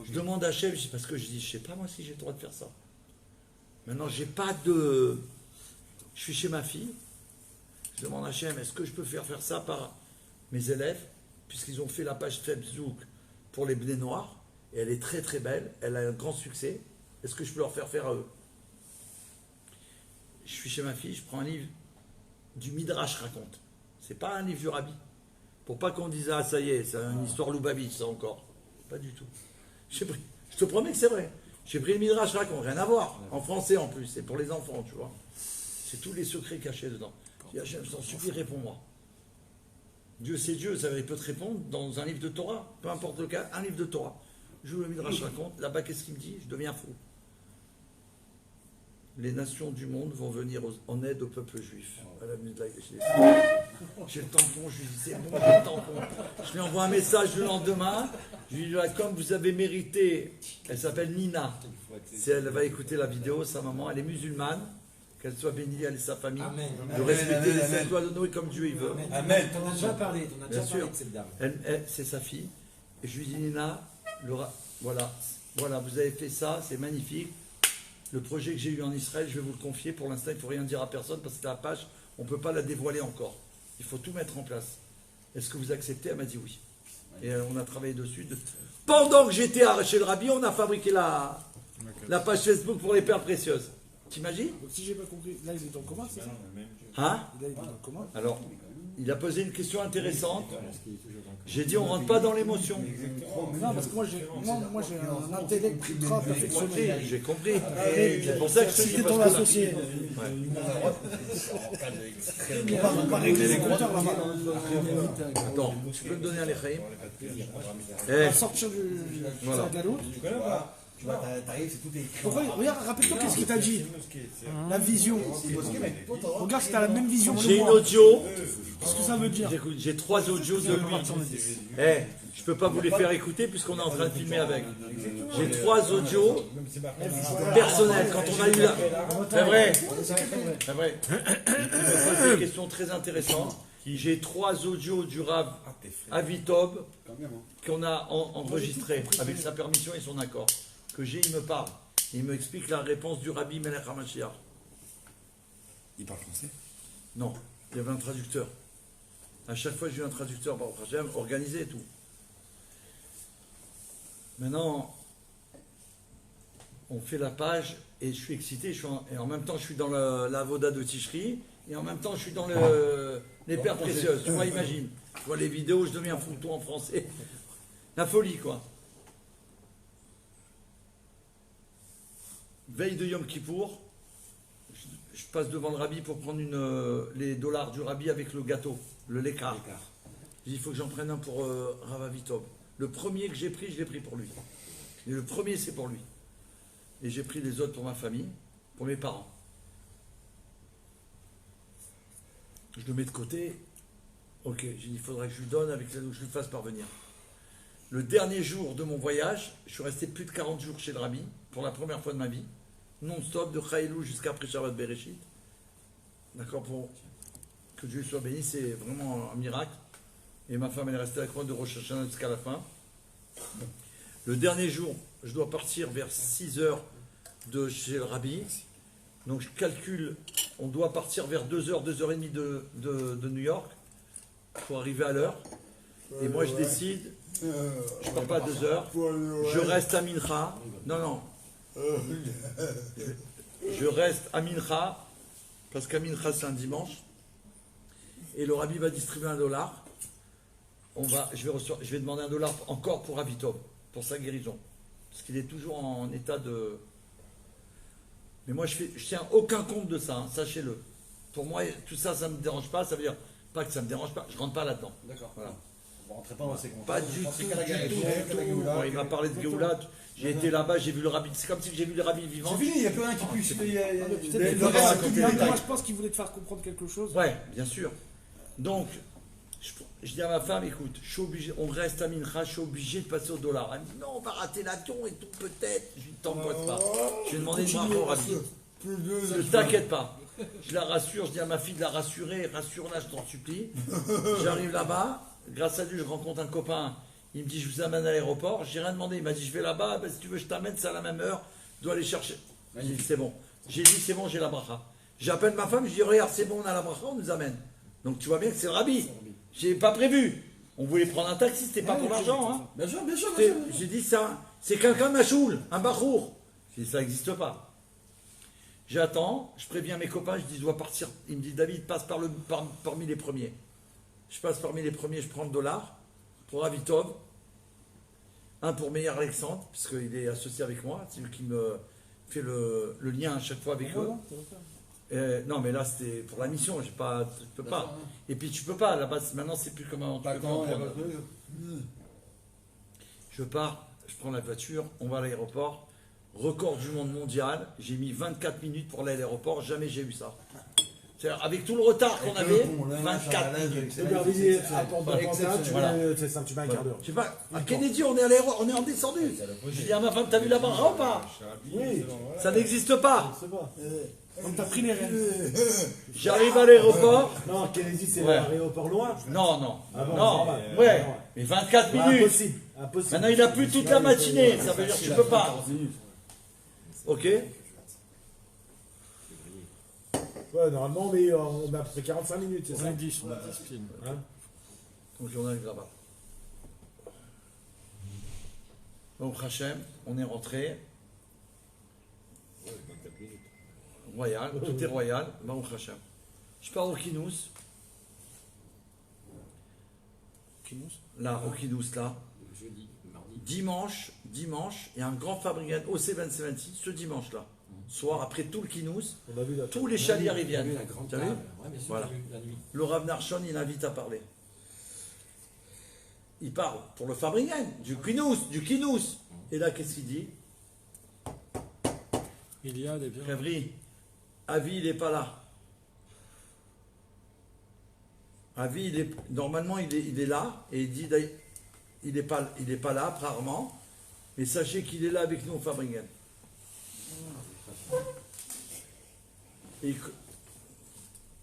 Je demande à Hachem, parce que je dis, je sais pas moi si j'ai le droit de faire ça. Maintenant, j'ai pas de. Je suis chez ma fille. Je demande à Hachem, est-ce que je peux faire ça par mes élèves, puisqu'ils ont fait la page Facebook pour les bnei noirs, et elle est très très belle, elle a un grand succès. Est-ce que je peux leur faire à eux? Je suis chez ma fille, je prends un livre du Midrash raconte. C'est pas un livre du Rabbi. Pour pas qu'on dise, ah ça y est, c'est une histoire Loubavitch, ça encore. Pas du tout. Je te promets que c'est vrai. J'ai pris le Midrash raconte, rien à voir. En français en plus, c'est pour les enfants, tu vois. C'est tous les secrets cachés dedans. Je dis, Hachem, je t'en supplie, réponds-moi. Dieu c'est Dieu, ça il peut te répondre dans un livre de Torah, peu importe le cas, un livre de Torah. Je le Midrash raconte, là-bas qu'est-ce qu'il me dit? Je deviens fou. Les nations du monde vont venir en aide au peuple juif. J'ai le tampon, je lui dis c'est bon, j'ai le tampon. Je lui envoie un message le lendemain, je lui dis comme vous avez mérité, elle s'appelle Nina, elle va écouter la vidéo, sa maman, elle est musulmane, qu'elle soit bénie, elle et sa famille, de respecter les 7 lois de Noé comme Dieu il veut. Amen. T'en as déjà parlé, Bien sûr. de cette dame. C'est sa fille, et je lui dis Nina, voilà, vous avez fait ça, c'est magnifique. Le projet que j'ai eu en Israël, je vais vous le confier. Pour l'instant, il ne faut rien dire à personne parce que la page, on ne peut pas la dévoiler encore. Il faut tout mettre en place. Est-ce que vous acceptez? Elle m'a dit oui. Et on a travaillé dessus. Pendant que j'étais chez le Rabbi, on a fabriqué la page Facebook pour les perles précieuses. T'imagines? Si j'ai pas compris, là il est en coma, c'est ça? Hein? Là il est en coma. Alors, il a posé une question intéressante. J'ai dit on ne rentre pas dans l'émotion. Non, parce que moi j'ai un intellect ultra perfectionné. J'ai compris. C'est pour ça que je te dis C'était parce ton que associé. On va régler les compteurs là-bas. Attends, tu peux me donner un lechaim? On va sortir de la galoute. Tu vois, t'arrives, c'est tout écrit. Regarde, rappelle-toi qu'est-ce qu'il t'a dit. La vision. Regarde si t'as la même vision que J'ai une moi. audio. Qu'est-ce que ça veut dire? J'écoute, j'ai 3 audios de lui. Je peux pas vous les faire écouter puisqu'on est en train de filmer avec. J'ai 3 audios personnels. Quand on a eu la... C'est vrai. C'est vrai. Il me pose des questions très intéressantes. J'ai 3 audios du Rav Avitob qu'on a enregistrés avec sa permission et son accord. Que il me parle. Il me explique la réponse du Rabbi Melech HaMashiach. Il parle français? Non, il y avait un traducteur. À chaque fois, j'ai eu un traducteur, organisé et tout. Maintenant, on fait la page et je suis excité. Et en même temps, je suis dans la Voda de Tishri et en même temps, je suis dans les Pères Précieuses. Tu vois, imagine. Tu vois les vidéos, je deviens fou tout en français. La folie, quoi. Veille de Yom Kippour, je passe devant le rabbi pour prendre les dollars du rabbi avec le gâteau, le l'écart. Je dis, il faut que j'en prenne un pour Rav Avitob. Le premier que j'ai pris, je l'ai pris pour lui. Et le premier, c'est pour lui. Et j'ai pris les autres pour ma famille, pour mes parents. Je le mets de côté. Ok, j'ai dit, il faudrait que je lui donne avec je lui fasse parvenir. Le dernier jour de mon voyage, je suis resté plus de 40 jours chez le rabbi, pour la première fois de ma vie, non-stop, de Chaïlou jusqu'à après Shabbat Bereshit. D'accord, pour que Dieu soit béni, c'est vraiment un miracle. Et ma femme, elle est restée avec moi de Rosh Hashanah jusqu'à la fin. Le dernier jour, je dois partir vers 6 heures de chez le rabbi. Donc je calcule, on doit partir vers 2h, 2h30 de New York pour arriver à l'heure. Et moi, je décide, je ne pars pas à 2h, je reste à Mincha. Non. Je reste à Mincha, parce qu'à Mincha, c'est un dimanche. Et le rabbi va distribuer $1. Je vais demander $1 encore pour Avitob, pour sa guérison. Parce qu'il est toujours en état de... Mais moi, je tiens aucun compte de ça, hein, sachez-le. Pour moi, tout ça, ça ne me dérange pas. Ça veut dire, pas que ça ne me dérange pas, je ne rentre pas là-dedans. D'accord. Voilà. On ne rentrait pas dans ces comptes. Pas du tout. Bon, il m'a parlé de Géoula. J'ai été là-bas, j'ai vu le rabbi. C'est comme si j'ai vu le rabbi vivant. C'est fini, il n'y a plus rien qui pue. Moi, je pense qu'il voulait te faire comprendre quelque chose. Ouais, bien sûr. Donc, je dis à ma femme, écoute, je suis obligé, on reste à Mincha, je suis obligé de passer au dollar. Elle me dit, non, on va rater l'avion et tout, peut-être. Je lui dis, t'embête pas. Je lui ai demandé de marquer au rabbi. Ne t'inquiète pas. Je la rassure, je dis à ma fille de la rassurer, rassure-la, je t'en supplie. J'arrive là-bas, grâce à lui, je rencontre un copain. Il me dit, je vous amène à l'aéroport. J'ai rien demandé. Il m'a dit, je vais là-bas, ben, si tu veux, je t'amène, c'est à la même heure. Je dois aller chercher. J'ai dit, c'est bon. J'ai dit, c'est bon, j'ai la bracha. J'appelle ma femme, je dis, regarde, c'est bon, on a la bracha, on nous amène. Donc tu vois bien que c'est le rabbi. J'ai pas prévu. On voulait prendre un taxi, c'était pas pour l'argent. Hein. Bien sûr. J'ai dit ça, c'est quelqu'un de ma choule, un bachour. J'ai dit ça n'existe pas. J'attends, je préviens mes copains, je dis je dois partir. Il me dit David, passe parmi les premiers. Je passe parmi les premiers, je prends $1 pour Avitov, un pour Meir Alexandre, puisqu'il est associé avec moi, c'est lui qui me fait le lien à chaque fois avec eux. Non, mais là c'était pour la mission, je peux pas. Et puis tu peux pas, là-bas, maintenant c'est plus comment tu peux pas. Je pars, je prends la voiture, on va à l'aéroport. Record du monde mondial, j'ai mis 24 minutes pour aller à l'aéroport, jamais j'ai eu ça. C'est-à-dire, avec tout le retard qu'on avait, 24 minutes. Tu mets un quart d'heure. Je sais pas, à Kennedy, on est à l'aéroport, on est en descendu. Je dis à ma femme, t'as vu la barre ou pas? Oui. Ça n'existe pas. Comme t'as pris les rênes. J'arrive à l'aéroport. Non, Kennedy, c'est Ouais. l'aéroport loin. Non. Ah bon, Non, normal. ouais, Non. mais 24 Bah, minutes. Impossible. Maintenant, il a plu toute la matinée, ça veut dire que tu peux pas. Ok? Ouais, normalement, mais on a à peu près 45 minutes, c'est ça? On a 10 films. Hein? Donc, on arrive là-bas. Donc, Hachem, on est rentré. Royal, tout est royal. Baruch Hachem. Je pars au Kinous. Là, au Kinous, là. Jeudi, mardi. Dimanche, il y a un grand fabricant OC2070, ce dimanche-là. Soir, après tout le Kinous, On a vu la tous les chaliers J'ai viennent. vu la grande T'as vu? table. Ouais, bien sûr, Voilà. j'ai vu la nuit. Le Rav Narshon, il invite à parler. Il parle pour le fabricant, du Kinous. Et là, qu'est-ce qu'il dit? Il y a des biens. Kavri, Avi, il n'est pas là. Avi, normalement, il est là, et il dit, il n'est pas là, rarement, mais sachez qu'il est là avec nous au Fabringen.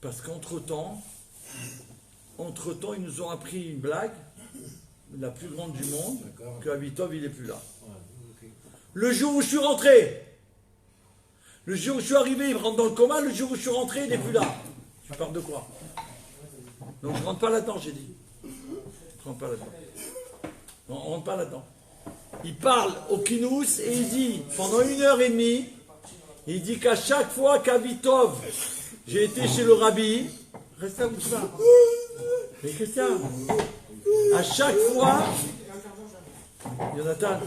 Parce qu'entre-temps, ils nous ont appris une blague, la plus grande du monde, que Avitov, il n'est plus là. Le jour où je suis rentré, le jour où je suis arrivé, il rentre dans le coma, le jour où je suis rentré, il n'est plus là. Tu parles de quoi? Donc je ne rentre pas là-dedans, j'ai dit. Je ne rentre pas là-dedans. Non, on ne rentre pas là-dedans. Il parle au Kinous et il dit, pendant 1h30, il dit qu'à chaque fois qu'Avitov, j'ai été chez le rabbi, reste là où tu vas. Mais qu'est-ce qu'il y a? À chaque fois, Jonathan,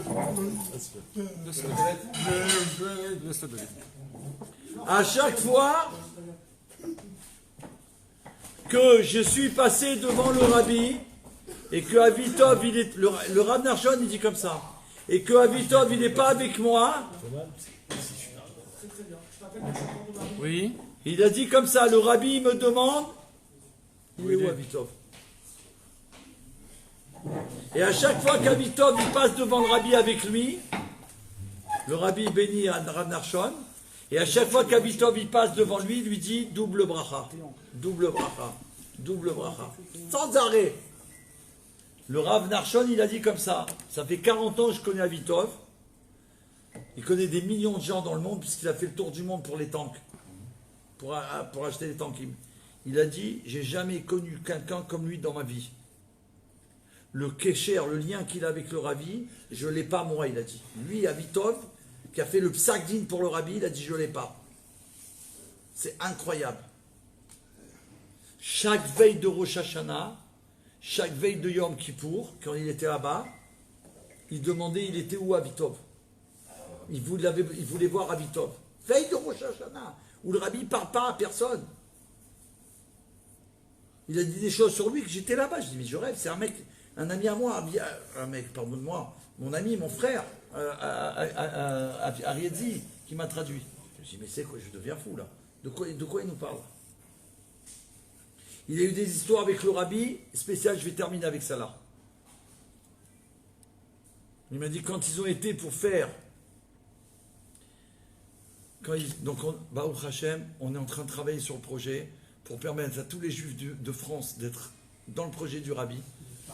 à chaque fois que je suis passé devant le rabbi et que Avitov, le Rav Nachshon, il dit comme ça, et que Avitov, il n'est pas avec moi, Oui. il a dit comme ça, le rabbi me demande, il est où Avitov? Et à chaque fois qu'Avitov il passe devant le rabbi avec lui, le rabbi bénit Rav Nachshon, et à chaque fois qu'Avitov il passe devant lui, il lui dit double bracha, double bracha, double bracha, sans arrêt. Le Rav Nachshon il a dit comme ça fait 40 ans que je connais Avitov, il connaît des millions de gens dans le monde puisqu'il a fait le tour du monde pour les tanks, pour acheter les tanks. Il a dit, j'ai jamais connu quelqu'un comme lui dans ma vie. Le kécher, le lien qu'il a avec le rabbi, je ne l'ai pas moi, il a dit. Lui, Avitov, qui a fait le psak-din pour le rabbi, il a dit, je ne l'ai pas. C'est incroyable. Chaque veille de Rosh Hashanah, chaque veille de Yom Kippour, quand il était là-bas, il demandait, il était où Avitov? Il voulait voir Avitov. Veille de Rosh Hashanah, où le rabbi ne parle pas à personne. Il a dit des choses sur lui que j'étais là-bas. Je dis, mais je rêve, c'est un mec... Un ami à moi, un mec, pardonne-moi, mon ami, mon frère, Ariedzi, qui m'a traduit. Je me suis dit, mais c'est quoi, je deviens fou là. De quoi il nous parle? Il a eu des histoires avec le rabbi, spécial, je vais terminer avec ça là. Il m'a dit, quand ils ont été pour faire, Baruch Hashem, on est en train de travailler sur le projet pour permettre à tous les juifs de France d'être dans le projet du rabbi,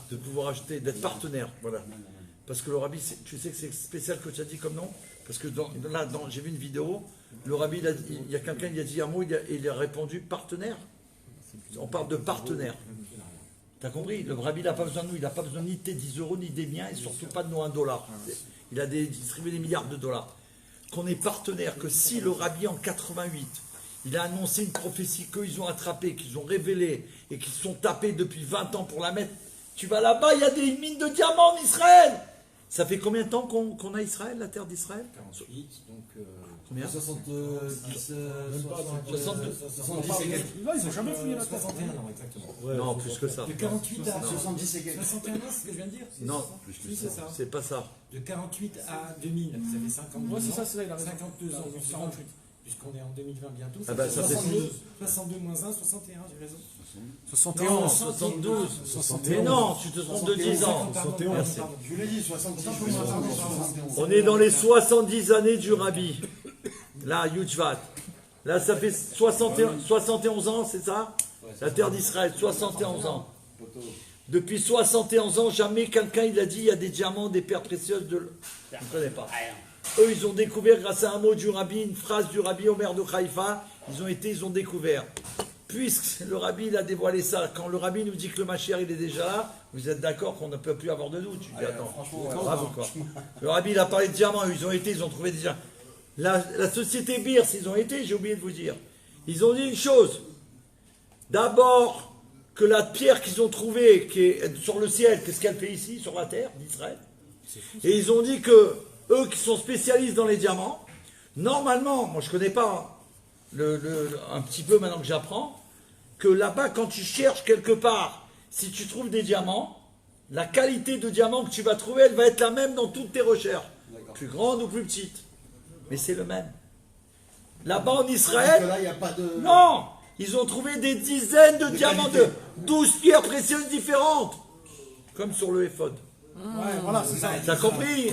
de pouvoir acheter, d'être partenaire, voilà. Parce que le rabbi, tu sais que c'est spécial que tu as dit comme nom, parce que j'ai vu une vidéo, le rabbi, il y a quelqu'un qui a dit un mot, il a répondu partenaire. On parle de partenaire. T'as compris? Le rabbi, il n'a pas besoin de nous, il n'a pas besoin ni de tes 10 euros, ni des miens, et surtout pas de nos $1. Il a distribué des milliards de dollars. Qu'on est partenaire, que si le rabbi en 88, il a annoncé une prophétie qu'ils ont attrapée, qu'ils ont révélée, et qu'ils sont tapés depuis 20 ans pour la mettre. Tu vas là-bas, il y a des mines de diamants en Israël. Ça fait combien de temps qu'on a Israël, la terre d'Israël? 48, donc... Combien? 70 et quelques. Là, ils n'ont jamais fouillé la terre. 61 ans, exactement. Non, plus que ça. De 48 à 70 et quelques. 61 ans, c'est ce que je viens de dire? Non, Oui, c'est ça. c'est pas ça. De 48 à 2000, ça fait 52 ans. Ouais, c'est ça, c'est ça, il a raison. 52 ans, 48. Puisqu'on est en 2020 bientôt. Ah bah, ça fait 62 moins 1, 61, j'ai raison. 71. 72. Mais non, tu te trompes de 10 ans. Merci. Je vous l'ai dit, 70. On est dans les 70 années du rabbi. Là, Yudjvat. Là, ça fait 71 ans, c'est ça? La terre d'Israël, 71 ans. Depuis 71 ans, jamais quelqu'un il a dit il y a des diamants, des pierres précieuses de... Je ne connais pas. Eux, ils ont découvert grâce à un mot du rabbi, une phrase du rabbi Omer de Haïfa, ils ont découvert. Puisque le rabbi il a dévoilé ça, quand le rabbi nous dit que le Mashiach il est déjà là, vous êtes d'accord qu'on ne peut plus avoir de doute? Tu dis attends, bravo quoi. Le rabbi il a parlé de diamants, ils ont trouvé déjà. La société Birs, ils ont été, j'ai oublié de vous dire. Ils ont dit une chose. D'abord, que la pierre qu'ils ont trouvée, qui est sur le ciel, qu'est-ce qu'elle fait ici, sur la terre d'Israël? Et ils ont dit que eux qui sont spécialistes dans les diamants, normalement, moi je ne connais pas un petit peu maintenant que j'apprends, que là-bas, quand tu cherches quelque part, si tu trouves des diamants, la qualité de diamant que tu vas trouver, elle va être la même dans toutes tes recherches. Plus grande ou plus petite. Mais c'est le même. Là-bas en Israël, Là, il n'y a pas de. non, ils ont trouvé des dizaines de diamants de 12 pierres précieuses différentes. Comme sur le éphod. Ouais, voilà, c'est ça. T'as compris?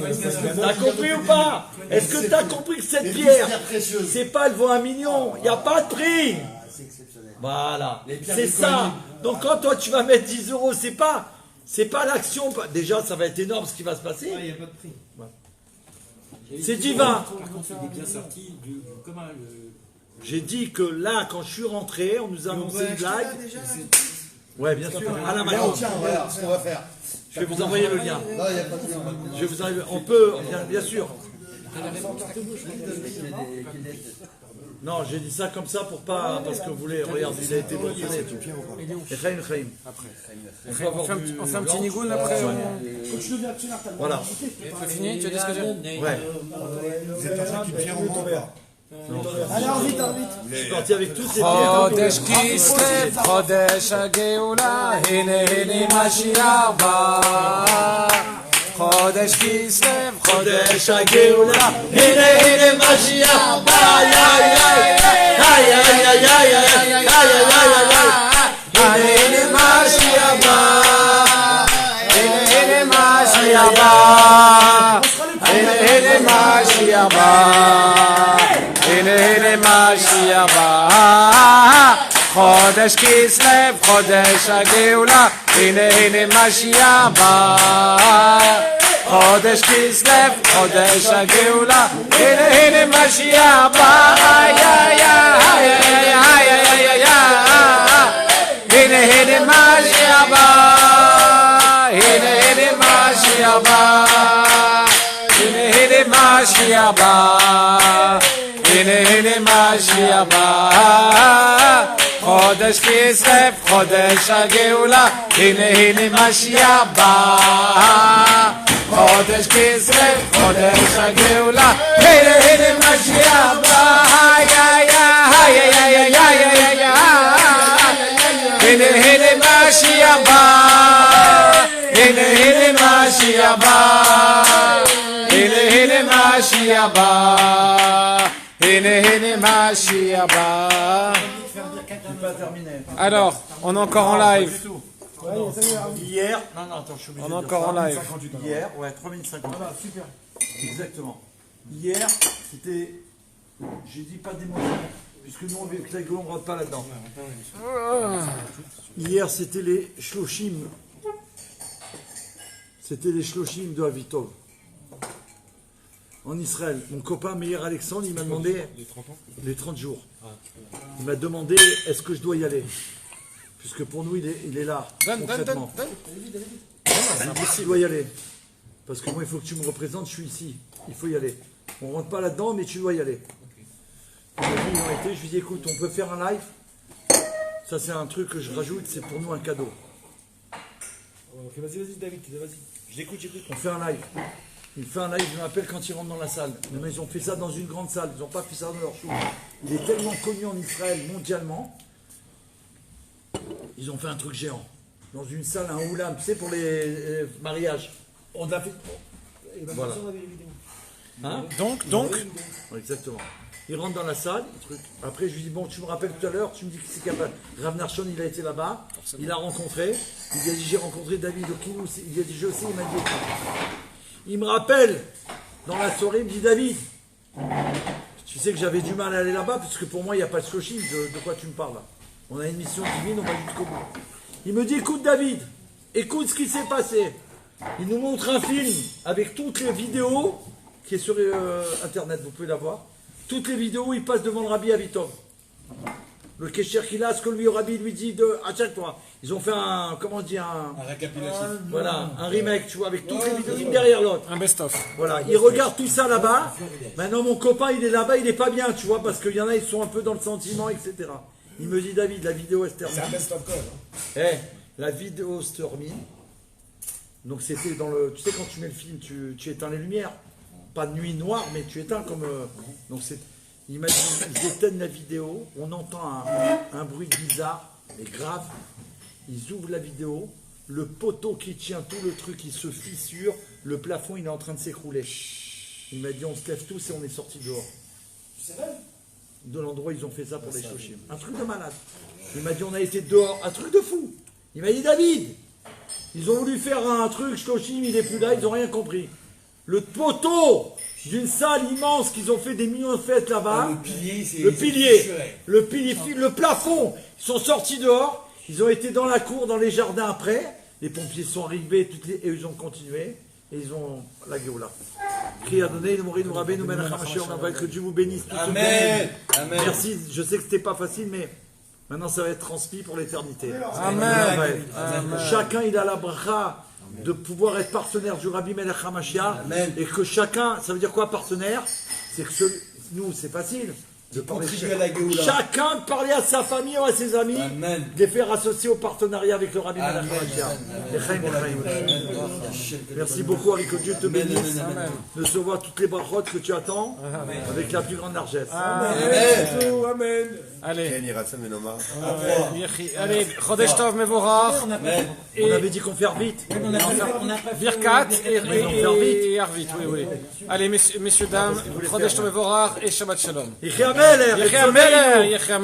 T'as compris ou pas? Est-ce que t'as compris que cette pierre, c'est pas, elle vaut 1 million, il n'y a pas de prix. C'est exceptionnel. Voilà, Les pierres c'est du ça. Kohanim. Donc quand toi tu vas mettre 10 euros, c'est pas l'action. Déjà, ça va être énorme ce qui va se passer. Il n'y a pas de prix. C'est divin. Par contre, il est bien sorti du commun. J'ai dit que là, quand je suis rentré, on nous a annoncé une blague. Ouais, bien sûr. À la Là, main. tiens, voilà ce qu'on va faire. Je vais vous envoyer le lien. Non, il n'y a pas de prix. Je vais vous envoyer. On peut, bien sûr. Non, j'ai dit ça comme ça pour pas, parce que vous voulez, regarde, il a été mentionné et tout. Echaim, Echaim. On peut avoir du On fait un petit blanc. nigoun après. Continue bien, tu l'as. Voilà. C'est fini, tu as dit ce que j'ai. Ouais. Vous êtes en train d'une pierre au monde. Allez, vite, vite. Je suis parti avec tous ces pierres. חודש כסלו, חודש הגאולה, הנה הנה משיח בא. חודש כסלו, חודש הגאולה, הנה הנה משיח בא. הנה הנה משיח בא. הנה הנה משיח בא. הנה הנה משיח בא. הנה הנה משיח בא. חודש כסלו, חודש הגאולה, הנה הנה משיח בא. חודש כסלו, חודש הגאולה, הנה הנה משיח בא. הנה הנה משיח בא. הנה הנה משיח בא. הנה הנה משיח בא. הנה הנה משיח בא. חודש כסלו, חודש הגאולה, הנה הנה משיח בא. חודש כסלו, חודש הגאולה, הנה הנה משיח בא. הנה הנה משיח בא. הנה הנה משיח בא. הנה הנה משיח בא. הנה הנה משיח בא. Pas terminé. Alors, on est encore en live. Hier, non, attends, je suis obligé On est de dire encore ça. en live. Hier, ouais, 3 minutes 50. Voilà, super. Exactement. Hier, c'était. J'ai dit pas d'émotion, puisque nous, avec la gueule, on ne rentre pas là-dedans. Hier, c'était les shloshim. C'était les shloshim de Avitov. En Israël. Mon copain Meir Alexandre, il m'a demandé. Les 30 jours. Il m'a demandé est-ce que je dois y aller. Puisque pour nous, il est là. Concrètement. Il dit s'il doit y aller. Parce que moi, il faut que tu me représentes, je suis ici. Il faut y aller. On rentre pas là-dedans, mais tu dois y aller. Il m'a dit, ils ont été. Je lui ai dit, écoute, on peut faire un live. Ça, c'est un truc que je rajoute, c'est pour nous un cadeau. Ok, vas-y, David, vas-y. J'écoute. On fait un live. Il fait un live, je m'appelle quand ils rentrent dans la salle. Mais ils ont fait ça dans une grande salle, ils n'ont pas fait ça dans leur show. Il est tellement connu en Israël mondialement. Ils ont fait un truc géant. Dans une salle, un oulam, tu sais, pour les mariages. On a fait. Voilà. Hein? Donc, Ouais, exactement. Il rentre dans la salle, truc. Après je lui dis, bon, tu me rappelles tout à l'heure, tu me dis que c'est capable. Rav Nachshon, il a été là-bas, il a rencontré, il a dit, j'ai rencontré David Okinou, il a dit, je sais, il m'a dit, il me rappelle, dans la soirée, il me dit, David, tu sais que j'avais du mal à aller là-bas, parce que pour moi, il n'y a pas de sloshim, de quoi tu me parles là. On a une mission divine, on va jusqu'au bout. Il me dit, écoute David, écoute ce qui s'est passé. Il nous montre un film avec toutes les vidéos qui est sur internet, vous pouvez la voir. Toutes les vidéos où il passe devant le Rabbi Avitov. Le Kesher qu'il a, ce que lui, le Rabbi lui dit à chaque fois. Ils ont fait un, comment on dit, un récapitulatif. Voilà, un remake, tu vois, avec toutes les vidéos une derrière l'autre. un best-of. Voilà, il regarde tout ça là-bas. Maintenant, mon copain, il est là-bas, il est pas bien, tu vois, parce qu'il y en a, ils sont un peu dans le sentiment, etc. Il me dit, David, la vidéo est terminée. C'est un best-of code. La vidéo se termine. Donc c'était dans le... Tu sais, quand tu mets le film, tu éteins les lumières. Pas de nuit noire, mais tu éteins comme... Donc c'est... Il m'a dit, ils éteignent la vidéo, on entend un bruit bizarre, mais grave. Ils ouvrent la vidéo, le poteau qui tient tout le truc, il se fissure, le plafond, il est en train de s'écrouler. Il m'a dit, on se lève tous et on est sortis dehors. Tu sais même de l'endroit où ils ont fait ça pour les Shloshim. Un truc de malade. Il m'a dit, on a été dehors, un truc de fou. Il m'a dit, David, ils ont voulu faire un truc, Shloshim, il est plus là, ils n'ont rien compris. Le poteau d'une salle immense qu'ils ont fait des millions de fêtes là-bas, le pilier, le plafond, ils sont sortis dehors, ils ont été dans la cour, dans les jardins après, les pompiers sont arrivés, et ils ont continué, et ils ont la Géoula. Crie à donner, nous rabé, nous mène à que Dieu vous bénisse tous. Amen. Amen. Merci, je sais que c'était pas facile, mais maintenant ça va être transmis pour l'éternité. Amen. Chacun il a la bracha de pouvoir être partenaire du Rabbi Melech HaMashiach, et que chacun, ça veut dire quoi partenaire? C'est que nous c'est facile de parler Contribuer à la Géoula. chacun de parler à sa famille ou à ses amis, Amen. de les faire associer au partenariat avec le Rabbi Melech Amen. HaMashiach. Amen. Merci beaucoup, Harry, que Dieu te Amen, bénisse, amen, amen. de se voir toutes les brachot que tu attends avec la plus grande largesse. Amen. Allez, Amen. allez, Chodesh Tov Mevorach. On avait dit qu'on fait vite. Birkat et Arvit, oui. Allez, messieurs, dames, Chodesh Tov Mevorach et Shabbat Shalom. Yechia Melech, Yechia Melech, Yechia